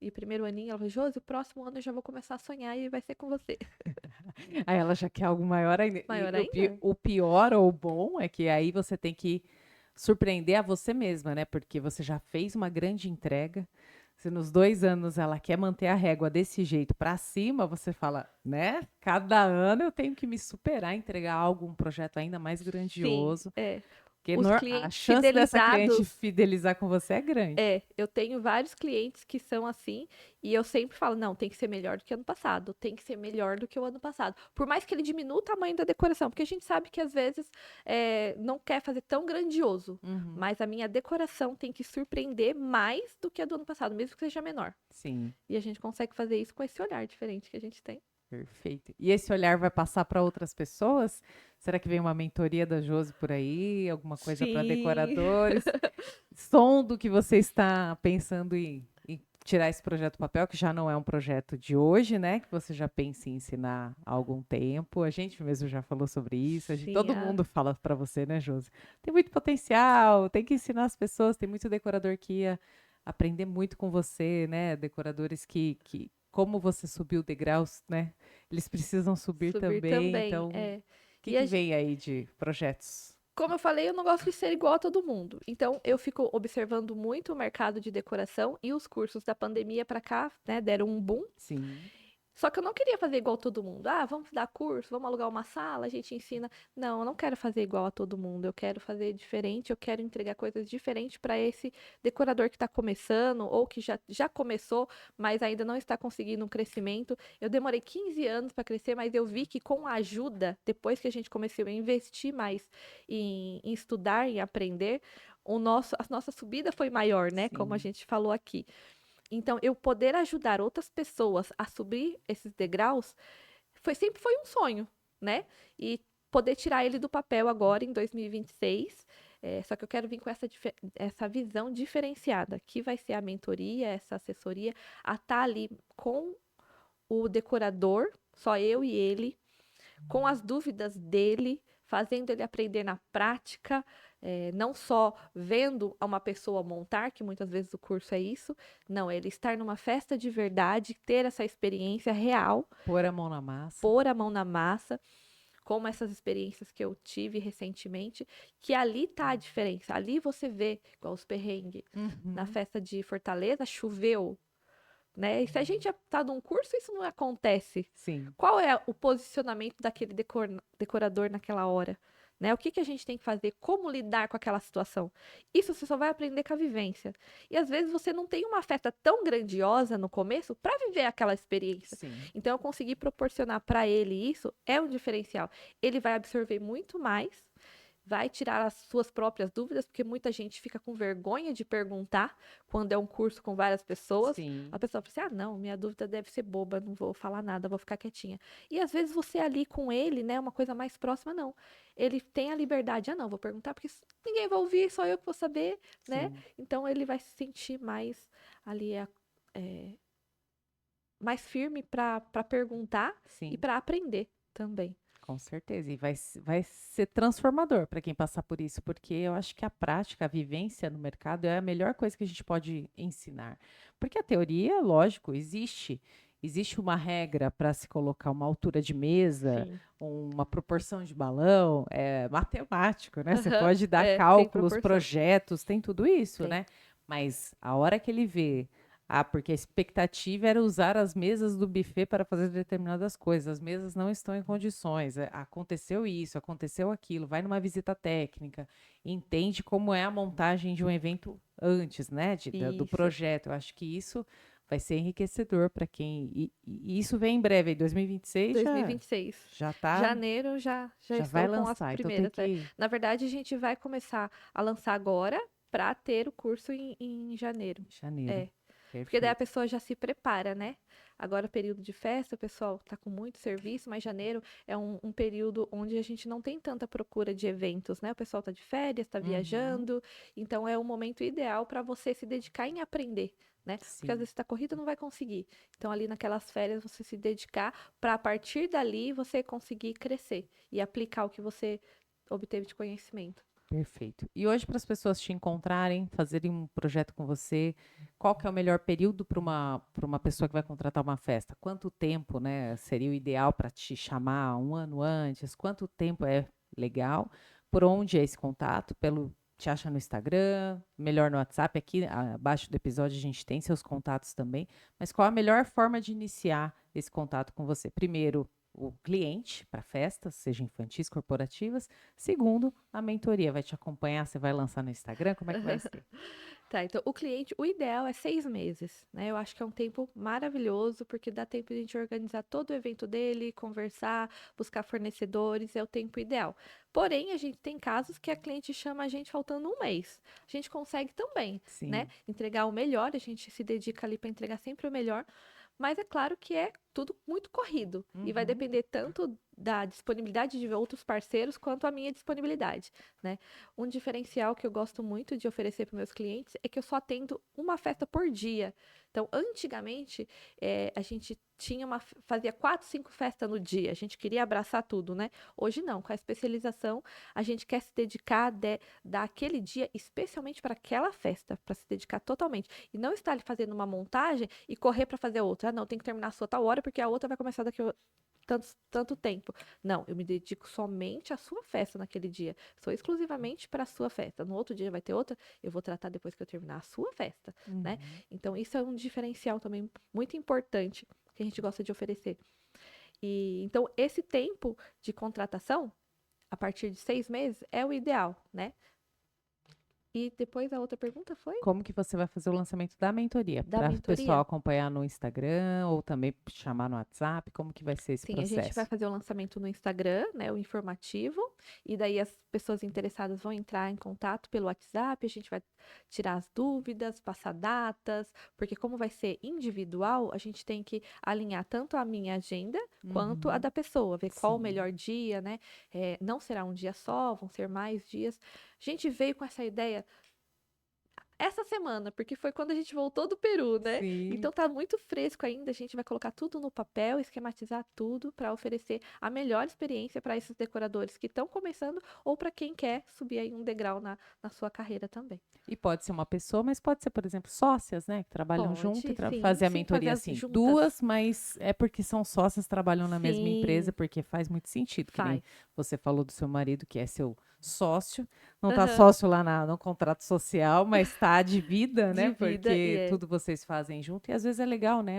Speaker 2: E o primeiro aninho, ela falou, Josi, o próximo ano eu já vou começar a sonhar e vai ser com você.
Speaker 1: Aí ela já quer algo maior ainda. E
Speaker 2: Maior ainda?
Speaker 1: o pior ou o bom é que aí você tem que surpreender a você mesma, né? Porque você já fez uma grande entrega. Se nos 2 anos ela quer manter a régua desse jeito para cima, você fala, né? Cada ano eu tenho que me superar, entregar algo, um projeto ainda mais
Speaker 2: Sim,
Speaker 1: grandioso.
Speaker 2: é.
Speaker 1: Porque
Speaker 2: os
Speaker 1: a
Speaker 2: clientes
Speaker 1: chance dessa cliente
Speaker 2: fidelizados.
Speaker 1: fidelizar com você é grande.
Speaker 2: Eu tenho vários clientes que são assim, e eu sempre falo, não, tem que ser melhor do que ano passado, tem que ser melhor do que o ano passado. Por mais que ele diminua o tamanho da decoração, porque a gente sabe que às vezes não quer fazer tão grandioso,
Speaker 1: Uhum.
Speaker 2: mas a minha decoração tem que surpreender mais do que a do ano passado, mesmo que seja menor.
Speaker 1: Sim,
Speaker 2: E a gente consegue fazer isso com esse olhar diferente que a gente tem.
Speaker 1: perfeito. E esse olhar vai passar para outras pessoas? Será que vem uma mentoria da Josi por aí? Alguma coisa para
Speaker 2: Sim.
Speaker 1: decoradores? Som do que você está pensando em tirar esse projeto do papel, que já não é um projeto de hoje, né? Que você já pensa em ensinar há algum tempo. A gente mesmo já falou sobre isso.
Speaker 2: Sim,
Speaker 1: Todo mundo fala para você, né, Josi? Tem muito potencial, tem que ensinar as pessoas. Tem muito decorador que ia aprender muito com você, né? Decoradores que como você subiu degraus, né? Eles precisam subir
Speaker 2: subir
Speaker 1: também.
Speaker 2: também.
Speaker 1: Então, o que
Speaker 2: E
Speaker 1: que vem aí de projetos?
Speaker 2: como eu falei, eu não gosto de ser igual a todo mundo. Então, eu fico observando muito o mercado de decoração e os cursos da pandemia para cá, né, deram um boom.
Speaker 1: Sim,
Speaker 2: Só que eu não queria fazer igual todo mundo. Ah, vamos dar curso, vamos alugar uma sala, a gente ensina. Não, eu não quero fazer igual a todo mundo. Eu quero fazer diferente, eu quero entregar coisas diferentes para esse decorador que está começando ou que já começou, mas ainda não está conseguindo um crescimento. Eu demorei 15 anos para crescer, mas eu vi que com a ajuda, depois que a gente começou a investir mais em estudar, em aprender, a nossa subida foi maior, né? Como a
Speaker 1: sim.
Speaker 2: gente falou aqui. Então, eu poder ajudar outras pessoas a subir esses degraus sempre foi um sonho, né? E poder tirar ele do papel agora em 2026. Só que eu quero vir com essa visão diferenciada, que vai ser a mentoria, essa assessoria, a estar ali com o decorador, só eu e ele, com as dúvidas dele, fazendo ele aprender na prática, não só vendo uma pessoa montar, que muitas vezes o curso é isso, não, ele estar numa festa de verdade, ter essa experiência real,
Speaker 1: Pôr a mão na massa.
Speaker 2: pôr a mão na massa, como essas experiências que eu tive recentemente, que ali tá a diferença. Ali você vê, igual os perrengues, na
Speaker 1: Uhum.
Speaker 2: festa de Fortaleza, choveu, né? E se a gente já tá num curso, isso não acontece.
Speaker 1: Sim,
Speaker 2: Qual é o posicionamento daquele decorador naquela hora? Né? O que que a gente tem que fazer? Como lidar com aquela situação? Isso você só vai aprender com a vivência. E às vezes você não tem uma festa tão grandiosa no começo para viver aquela experiência.
Speaker 1: sim,
Speaker 2: Então eu consegui proporcionar para ele isso é um diferencial. Ele vai absorver muito mais, vai tirar as suas próprias dúvidas, porque muita gente fica com vergonha de perguntar quando é um curso com várias pessoas. A
Speaker 1: sim,
Speaker 2: pessoa fala assim: ah, não, minha dúvida deve ser boba, não vou falar nada, vou ficar quietinha. E às vezes você ali com ele, né, uma coisa mais próxima, não. Ele tem a liberdade, ah, não, vou perguntar porque ninguém vai ouvir, só eu que vou saber, né?
Speaker 1: sim,
Speaker 2: Então ele vai se sentir mais ali, é, mais firme para perguntar e
Speaker 1: sim,
Speaker 2: para aprender também.
Speaker 1: com certeza. E vai ser transformador para quem passar por isso, porque eu acho que a prática, a vivência no mercado é a melhor coisa que a gente pode ensinar. Porque a teoria, lógico, existe. Existe uma regra para se colocar uma altura de mesa,
Speaker 2: Sim.
Speaker 1: uma proporção de balão, é matemático, né? Você
Speaker 2: Aham,
Speaker 1: pode dar
Speaker 2: tem
Speaker 1: cálculos,
Speaker 2: proporção.
Speaker 1: projetos, tem tudo isso,
Speaker 2: Tem.
Speaker 1: né? Mas a hora que ele vê porque a expectativa era usar as mesas do buffet para fazer determinadas coisas. As mesas não estão em condições. Aconteceu isso, aconteceu aquilo. Vai numa visita técnica, entende como é a montagem de um evento antes, né, do
Speaker 2: Isso.
Speaker 1: projeto. Eu acho que isso vai ser enriquecedor para quem. E isso vem em breve, em 2026
Speaker 2: 2026.
Speaker 1: já tá,
Speaker 2: Janeiro já
Speaker 1: já vai
Speaker 2: estou com as
Speaker 1: lançar. Então tem
Speaker 2: primeiras.
Speaker 1: que
Speaker 2: Na verdade, a gente vai começar a lançar agora para ter o curso em janeiro.
Speaker 1: janeiro.
Speaker 2: É. Porque daí a
Speaker 1: Perfeito.
Speaker 2: pessoa já se prepara, né? Agora, período de festa, o pessoal tá com muito serviço, mas janeiro é um período onde a gente não tem tanta procura de eventos, né? O pessoal tá de férias, tá
Speaker 1: Uhum,
Speaker 2: viajando, então é o momento ideal para você se dedicar em aprender, né? Porque às
Speaker 1: sim.
Speaker 2: vezes tá corrida não vai conseguir. Então, ali naquelas férias, você se dedicar para a partir dali você conseguir crescer e aplicar o que você obteve de conhecimento.
Speaker 1: Perfeito. E hoje, para as pessoas te encontrarem, fazerem um projeto com você, qual que é o melhor período para uma pessoa que vai contratar uma festa? Quanto tempo, né, seria o ideal para te chamar um ano antes? Quanto tempo é legal? Por onde é esse contato? Te acha no Instagram? Melhor no WhatsApp? Aqui abaixo do episódio a gente tem seus contatos também. Mas qual a melhor forma de iniciar esse contato com você? Primeiro, o cliente para festas, seja infantis, corporativas. Segundo, a mentoria vai te acompanhar, você vai lançar no Instagram, como é que vai ser?
Speaker 2: Tá, então o cliente, o ideal é 6 meses, né? Eu acho que é um tempo maravilhoso, porque dá tempo de a gente organizar todo o evento dele, conversar, buscar fornecedores, é o tempo ideal. Porém, a gente tem casos que a cliente chama a gente faltando um mês. A gente consegue também, né?
Speaker 1: Sim.
Speaker 2: Entregar o melhor, a gente se dedica ali para entregar sempre o melhor, mas é claro que é tudo muito corrido e vai
Speaker 1: Uhum.
Speaker 2: depender tanto da disponibilidade de outros parceiros quanto a minha disponibilidade, né? Um diferencial que eu gosto muito de oferecer para meus clientes é que eu só atendo uma festa por dia. Então, antigamente, a gente fazia 4, 5 festas no dia. A gente queria abraçar tudo, né? Hoje não. Com a especialização, a gente quer se dedicar, dar aquele dia especialmente para aquela festa, para se dedicar totalmente. E não estar ali fazendo uma montagem e correr para fazer outra. Ah, não, tem que terminar a sua tal hora, porque a outra vai começar daqui a tanto tempo. Não, eu me dedico somente à sua festa naquele dia. Sou exclusivamente para a sua festa. No outro dia vai ter outra, eu vou tratar depois que eu terminar a sua festa, né?
Speaker 1: Uhum.
Speaker 2: Então, isso é um diferencial também muito importante que a gente gosta de oferecer. E então, esse tempo de contratação, a partir de 6 meses, é o ideal, né? E depois a outra pergunta foi
Speaker 1: Como que você vai fazer o lançamento da mentoria?
Speaker 2: da
Speaker 1: Para o pessoal
Speaker 2: mentoria.
Speaker 1: acompanhar no Instagram ou também chamar no WhatsApp? Como que vai ser esse
Speaker 2: Sim, a gente vai
Speaker 1: processo?
Speaker 2: fazer o lançamento no Instagram, né, o informativo, e daí as pessoas interessadas vão entrar em contato pelo WhatsApp, a gente vai tirar as dúvidas, passar datas, porque como vai ser individual, a gente tem que alinhar tanto a minha agenda quanto a
Speaker 1: Uhum.
Speaker 2: da pessoa, ver qual o
Speaker 1: Sim.
Speaker 2: melhor dia, né? Não será um dia só, vão ser mais dias. A gente veio com essa ideia essa semana, porque foi quando a gente voltou do Peru, né?
Speaker 1: Sim.
Speaker 2: Então tá muito fresco ainda. A gente vai colocar tudo no papel, esquematizar tudo para oferecer a melhor experiência para esses decoradores que estão começando ou para quem quer subir aí um degrau na sua carreira também.
Speaker 1: E pode ser uma pessoa, mas pode ser, por exemplo, sócias, né, que trabalham junto e
Speaker 2: Pode, sim,
Speaker 1: fazer a
Speaker 2: sim, fazer
Speaker 1: mentoria
Speaker 2: as
Speaker 1: assim,
Speaker 2: juntas.
Speaker 1: duas, mas é porque são sócias, trabalham na mesma empresa,
Speaker 2: Sim,
Speaker 1: porque faz muito sentido, que nem
Speaker 2: faz.
Speaker 1: você falou do seu marido, que é seu sócio, não tá
Speaker 2: Aham.
Speaker 1: sócio lá no contrato social, mas tá de vida,
Speaker 2: De
Speaker 1: né,
Speaker 2: vida e
Speaker 1: porque tudo vocês fazem junto, e às vezes é legal, né,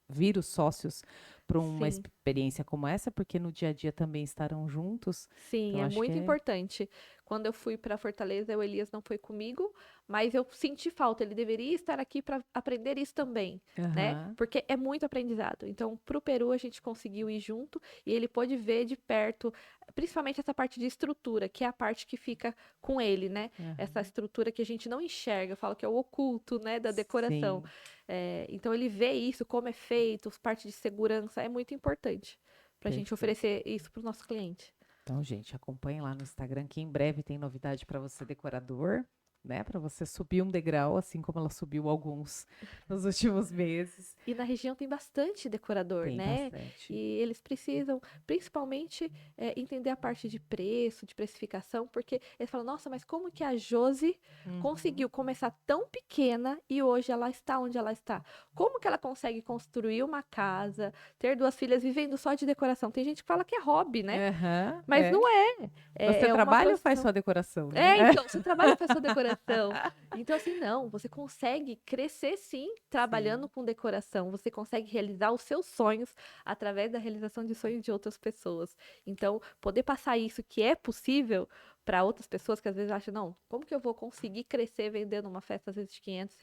Speaker 1: vir os sócios para uma
Speaker 2: sim.
Speaker 1: experiência como essa, porque no dia a dia também estarão juntos,
Speaker 2: Sim,
Speaker 1: então
Speaker 2: é
Speaker 1: acho que
Speaker 2: muito
Speaker 1: é...
Speaker 2: importante. Quando eu fui para Fortaleza, o Elias não foi comigo, mas eu senti falta. Ele deveria estar aqui para aprender isso também, né?
Speaker 1: Aham,
Speaker 2: Porque é muito aprendizado. Então, para o Peru, a gente conseguiu ir junto e ele pôde ver de perto, principalmente essa parte de estrutura, que é a parte que fica com ele, né? Essa
Speaker 1: aham.
Speaker 2: estrutura que a gente não enxerga, eu falo que é o oculto, né, da decoração.
Speaker 1: Sim,
Speaker 2: Então, ele vê isso, como é feito, parte de segurança, é muito importante para a gente
Speaker 1: perfeito.
Speaker 2: oferecer isso para os nossos clientes.
Speaker 1: Então, gente, acompanhe lá no Instagram que em breve tem novidade para você, decorador, né? Para você subir um degrau, assim como ela subiu alguns nos últimos meses.
Speaker 2: E na região tem bastante decorador,
Speaker 1: Tem
Speaker 2: né?
Speaker 1: bastante.
Speaker 2: E eles precisam, principalmente, entender a parte de preço, de precificação, porque eles falam, nossa, mas como que a Josi
Speaker 1: Uhum.
Speaker 2: conseguiu começar tão pequena e hoje ela está onde ela está? Como que ela consegue construir uma casa, ter 2 filhas vivendo só de decoração? Tem gente que fala que é hobby, né?
Speaker 1: Aham,
Speaker 2: Mas
Speaker 1: é.
Speaker 2: não é. É,
Speaker 1: Você
Speaker 2: é uma
Speaker 1: trabalha ou faz
Speaker 2: profissão.
Speaker 1: só decoração, né?
Speaker 2: Então, você trabalha para sua decoração. Então, assim, não, você consegue crescer sim trabalhando
Speaker 1: Sim,
Speaker 2: com decoração. Você consegue realizar os seus sonhos através da realização de sonhos de outras pessoas. Então, poder passar isso que é possível para outras pessoas que às vezes acham, não, como que eu vou conseguir crescer vendendo uma festa às vezes de R$ 500?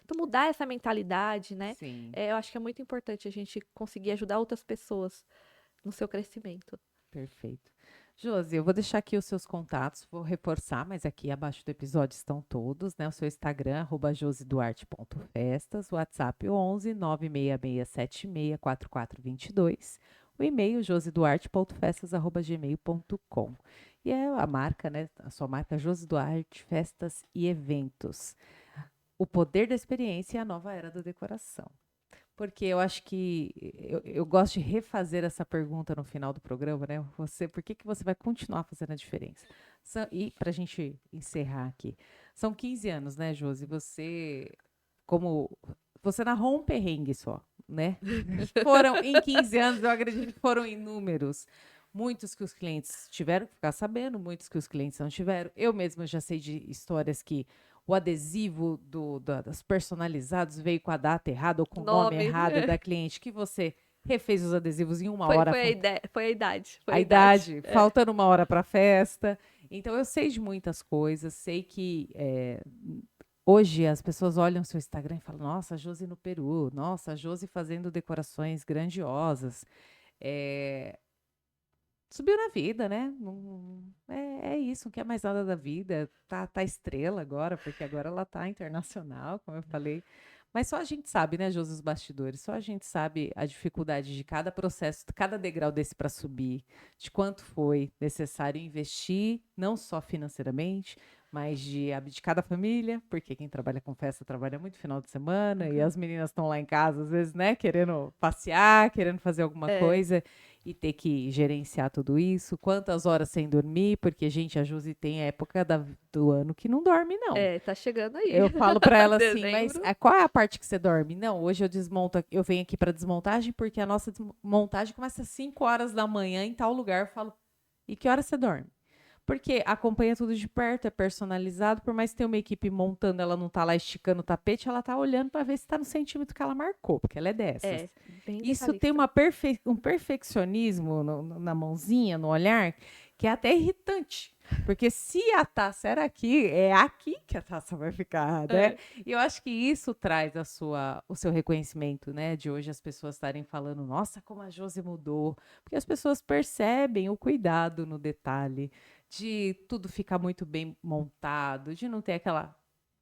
Speaker 2: Então, mudar essa mentalidade, né?
Speaker 1: sim,
Speaker 2: Eu acho que é muito importante a gente conseguir ajudar outras pessoas no seu crescimento.
Speaker 1: perfeito. Josi, eu vou deixar aqui os seus contatos, vou reforçar, mas aqui abaixo do episódio estão todos, né? O seu Instagram, @josiduarte.festas, o WhatsApp 11 966764422, o e-mail josiduarte.festas@gmail.com. E é a marca, né? A sua marca Josi Duarte Festas e Eventos. O poder da experiência e a nova era da decoração. Porque eu acho que eu gosto de refazer essa pergunta no final do programa, né? Por que que você vai continuar fazendo a diferença? E para a gente encerrar aqui, são 15 anos, né, Josi? Como, você narrou um perrengue só, né? Foram, em 15 anos, eu acredito que foram inúmeros. Muitos que os clientes tiveram que ficar sabendo, muitos que os clientes não tiveram. Eu mesma já sei de histórias que o adesivo das personalizados veio com a data errada ou com o nome
Speaker 2: Nome.
Speaker 1: errado da cliente, que você refez os adesivos em uma
Speaker 2: Foi,
Speaker 1: hora.
Speaker 2: foi a ideia, foi a idade. Foi
Speaker 1: A
Speaker 2: a idade.
Speaker 1: idade, faltando uma hora para a festa. Então, eu sei de muitas coisas, sei que hoje as pessoas olham seu Instagram e falam, nossa, a Josi no Peru, nossa, a Josi fazendo decorações grandiosas. É, subiu na vida, né? É isso, não quer mais nada da vida. Tá estrela agora, porque agora ela tá internacional, como eu falei. Mas só a gente sabe, né, Josi, os bastidores, só a gente sabe a dificuldade de cada processo, cada degrau desse para subir, de quanto foi necessário investir, não só financeiramente, mas de abdicar da família, porque quem trabalha com festa trabalha muito final de semana, e as meninas estão lá em casa, às vezes, né, querendo passear, querendo fazer alguma coisa, e ter que gerenciar tudo isso. Quantas horas sem dormir, porque, gente, a Josi tem época do ano que não dorme, não.
Speaker 2: Tá chegando aí.
Speaker 1: Eu falo pra ela assim, mas
Speaker 2: Dezembro.
Speaker 1: qual é a parte que você dorme? Não, hoje eu desmonto, eu venho aqui pra desmontagem, porque a nossa desmontagem começa às 5 horas da manhã em tal lugar. Eu falo, e que hora você dorme? Porque acompanha tudo de perto, é personalizado, por mais que tenha uma equipe montando, ela não tá lá esticando o tapete, ela tá olhando pra ver se tá no centímetro que ela marcou, porque ela é dessas.
Speaker 2: Bem
Speaker 1: Isso tem
Speaker 2: detalhista.
Speaker 1: um perfeccionismo na mãozinha, no olhar, que é até irritante. Porque se a taça era aqui, é aqui que a taça vai ficar, né? E eu acho que isso traz o seu reconhecimento, né? De hoje as pessoas estarem falando, nossa, como a Josi mudou. Porque as pessoas percebem o cuidado no detalhe, de tudo ficar muito bem montado, de não ter aquela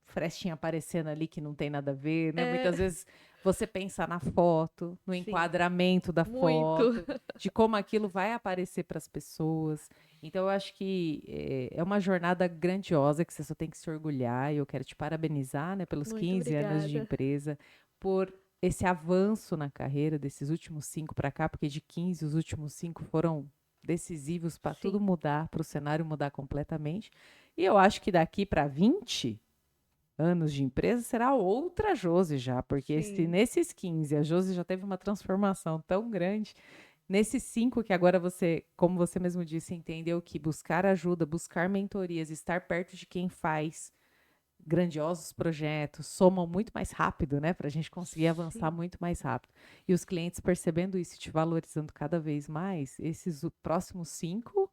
Speaker 1: frestinha aparecendo ali que não tem nada a ver, né? Muitas vezes você pensa na foto, no
Speaker 2: Sim.
Speaker 1: enquadramento da
Speaker 2: Muito.
Speaker 1: foto, de como aquilo vai aparecer para as pessoas. Então, eu acho que é uma jornada grandiosa que você só tem que se orgulhar. E eu quero te parabenizar, né, pelos
Speaker 2: Muito
Speaker 1: 15 anos de
Speaker 2: obrigada.
Speaker 1: empresa, por esse avanço na carreira desses últimos 5 para cá, porque de 15 os últimos 5 foram decisivos para tudo
Speaker 2: Sim,
Speaker 1: mudar, para o cenário mudar completamente. E eu acho que daqui para 20 anos de empresa será outra Josi já, porque se
Speaker 2: sim.
Speaker 1: nesses 15 a Josi já teve uma transformação tão grande, nesses 5 que agora você, como você mesmo disse, entendeu que buscar ajuda, buscar mentorias, estar perto de quem faz grandiosos projetos, somam muito mais rápido, né? Para a gente conseguir avançar
Speaker 2: Sim.
Speaker 1: muito mais rápido. E os clientes percebendo isso e te valorizando cada vez mais, esses próximos 5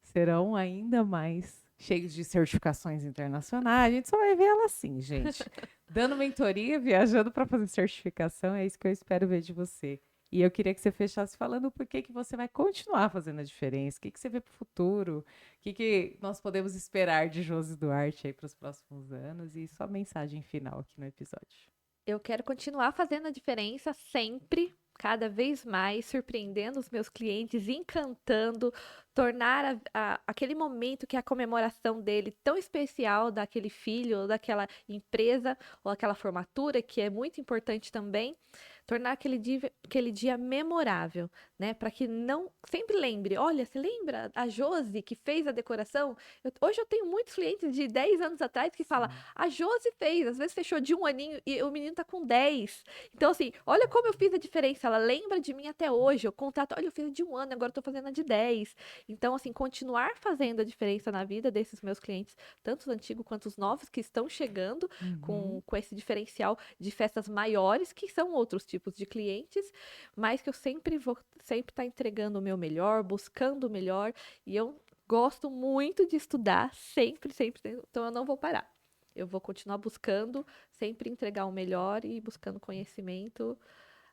Speaker 1: serão ainda mais cheios de certificações internacionais. A gente só vai ver ela assim, gente. Dando mentoria, viajando para fazer certificação, é isso que eu espero ver de você. E eu queria que você fechasse falando por que você vai continuar fazendo a diferença, o que você vê para o futuro, que nós podemos esperar de Josi Duarte aí para os próximos anos e sua mensagem final aqui no episódio.
Speaker 2: Eu quero continuar fazendo a diferença sempre, cada vez mais, surpreendendo os meus clientes, encantando, tornar aquele momento que é a comemoração dele tão especial, daquele filho, ou daquela empresa, ou aquela formatura, que é muito importante também, tornar aquele dia memorável, né? Para que não sempre lembre, olha, você lembra a Josi que fez a decoração? Hoje eu tenho muitos clientes de 10 anos atrás que falam, a Josi fez, às vezes fechou de 1 aninho e o menino tá com 10. Então, assim, olha como eu fiz a diferença. Ela lembra de mim até hoje. Eu contato, olha, eu fiz a de 1 ano, agora eu tô fazendo a de 10. Então, assim, continuar fazendo a diferença na vida desses meus clientes, tanto os antigos quanto os novos que estão chegando com esse diferencial de festas maiores, que são outros tipos de clientes, mas que eu sempre vou estar entregando o meu melhor, buscando o melhor. E eu gosto muito de estudar, sempre, sempre, então eu não vou parar. Eu vou continuar buscando, sempre entregar o melhor e buscando conhecimento,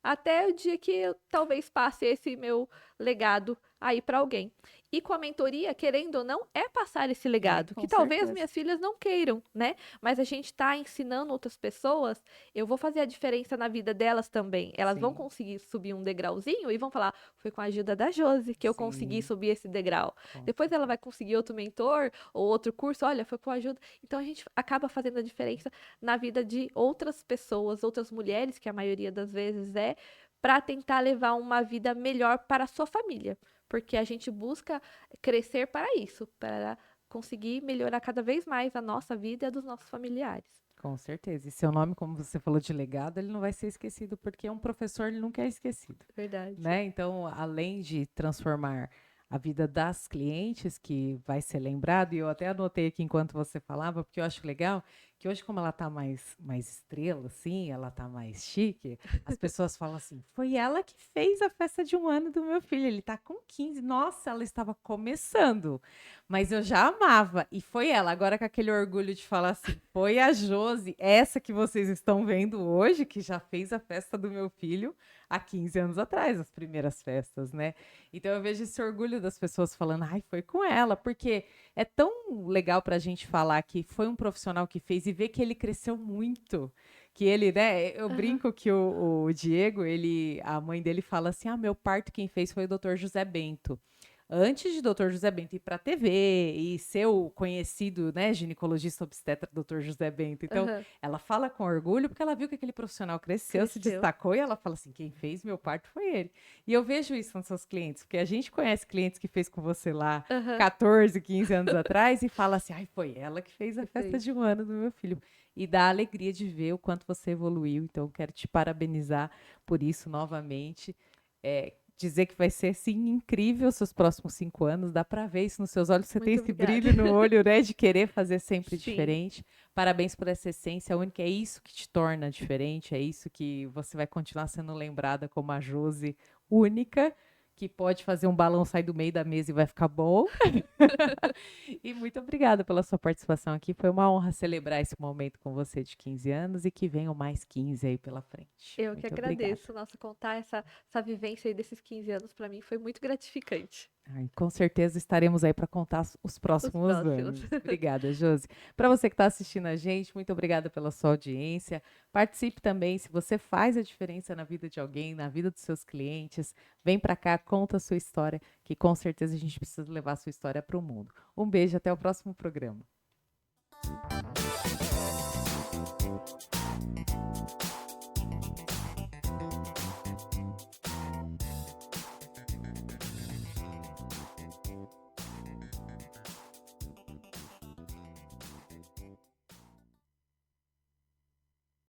Speaker 2: até o dia que eu talvez passe esse meu legado aí para alguém. E com a mentoria, querendo ou não, é passar esse legado, que
Speaker 1: Com
Speaker 2: talvez
Speaker 1: certeza.
Speaker 2: minhas filhas não queiram, né? Mas a gente está ensinando outras pessoas, eu vou fazer a diferença na vida delas também. Elas vão
Speaker 1: Sim,
Speaker 2: conseguir subir um degrauzinho e vão falar: foi com a ajuda da Josi que eu consegui
Speaker 1: sim,
Speaker 2: subir esse degrau.
Speaker 1: com
Speaker 2: Depois ela
Speaker 1: certeza.
Speaker 2: vai conseguir outro mentor ou outro curso, olha, foi com a ajuda. Então a gente acaba fazendo a diferença na vida de outras pessoas, outras mulheres, que a maioria das vezes é, para tentar levar uma vida melhor para a sua família, porque a gente busca crescer para isso, para conseguir melhorar cada vez mais a nossa vida e a dos nossos familiares.
Speaker 1: Com certeza. E seu nome, como você falou de legado, ele não vai ser esquecido, porque um professor ele nunca é esquecido,
Speaker 2: Verdade.
Speaker 1: né? Então, além de transformar a vida das clientes, que vai ser lembrado, e eu até anotei aqui enquanto você falava, porque eu acho legal que hoje, como ela tá mais estrela, assim, ela tá mais chique, as pessoas falam assim, foi ela que fez a festa de 1 ano do meu filho, ele tá com 15. Nossa, ela estava começando, mas eu já amava, e foi ela, agora com aquele orgulho de falar assim, foi a Josi, essa que vocês estão vendo hoje, que já fez a festa do meu filho há 15 anos atrás, as primeiras festas, né? Então eu vejo esse orgulho das pessoas falando, ai, foi com ela, porque é tão legal para a gente falar que foi um profissional que fez e ver que ele cresceu muito. Que ele, né? Eu
Speaker 2: Aham.
Speaker 1: brinco que o Diego, a mãe dele fala assim: ah, meu parto quem fez foi o Dr. José Bento. Antes de Dr. José Bento ir para a TV e ser o conhecido, né, ginecologista obstetra Dr. José Bento. Então,
Speaker 2: Aham.
Speaker 1: ela fala com orgulho porque ela viu que aquele profissional cresceu, se
Speaker 2: Cresceu.
Speaker 1: destacou e ela fala assim: quem fez meu parto foi ele. E eu vejo isso nos seus clientes, porque a gente conhece clientes que fez com você lá
Speaker 2: Aham.
Speaker 1: 14, 15 anos atrás e fala assim: ai, foi ela que fez a
Speaker 2: Que
Speaker 1: festa
Speaker 2: fez.
Speaker 1: de 1 ano do meu filho. E dá alegria de ver o quanto você evoluiu. Então, quero te parabenizar por isso novamente. Dizer que vai ser, sim, incrível os seus próximos 5 anos. Dá para ver isso nos seus olhos. Você tem
Speaker 2: Muito
Speaker 1: esse
Speaker 2: obrigada.
Speaker 1: brilho no olho, né, de querer fazer sempre
Speaker 2: Sim.
Speaker 1: diferente. Parabéns por essa essência única. É isso que te torna diferente. É isso que você vai continuar sendo lembrada como a Josi única, que pode fazer um balão sair do meio da mesa e vai ficar bom. E muito obrigada pela sua participação aqui. Foi uma honra celebrar esse momento com você de 15 anos e que venham mais 15 aí pela frente.
Speaker 2: Eu que
Speaker 1: Muito obrigada.
Speaker 2: agradeço. Nossa, contar essa vivência aí desses 15 anos para mim foi muito gratificante.
Speaker 1: Ai, com certeza estaremos aí para contar os
Speaker 2: Os
Speaker 1: próximos
Speaker 2: próximos.
Speaker 1: anos. Obrigada, Josi. Para você que está assistindo a gente, muito obrigada pela sua audiência. Participe também, se você faz a diferença na vida de alguém, na vida dos seus clientes, vem para cá, conta a sua história, que com certeza a gente precisa levar a sua história para o mundo. Um beijo, até o próximo programa.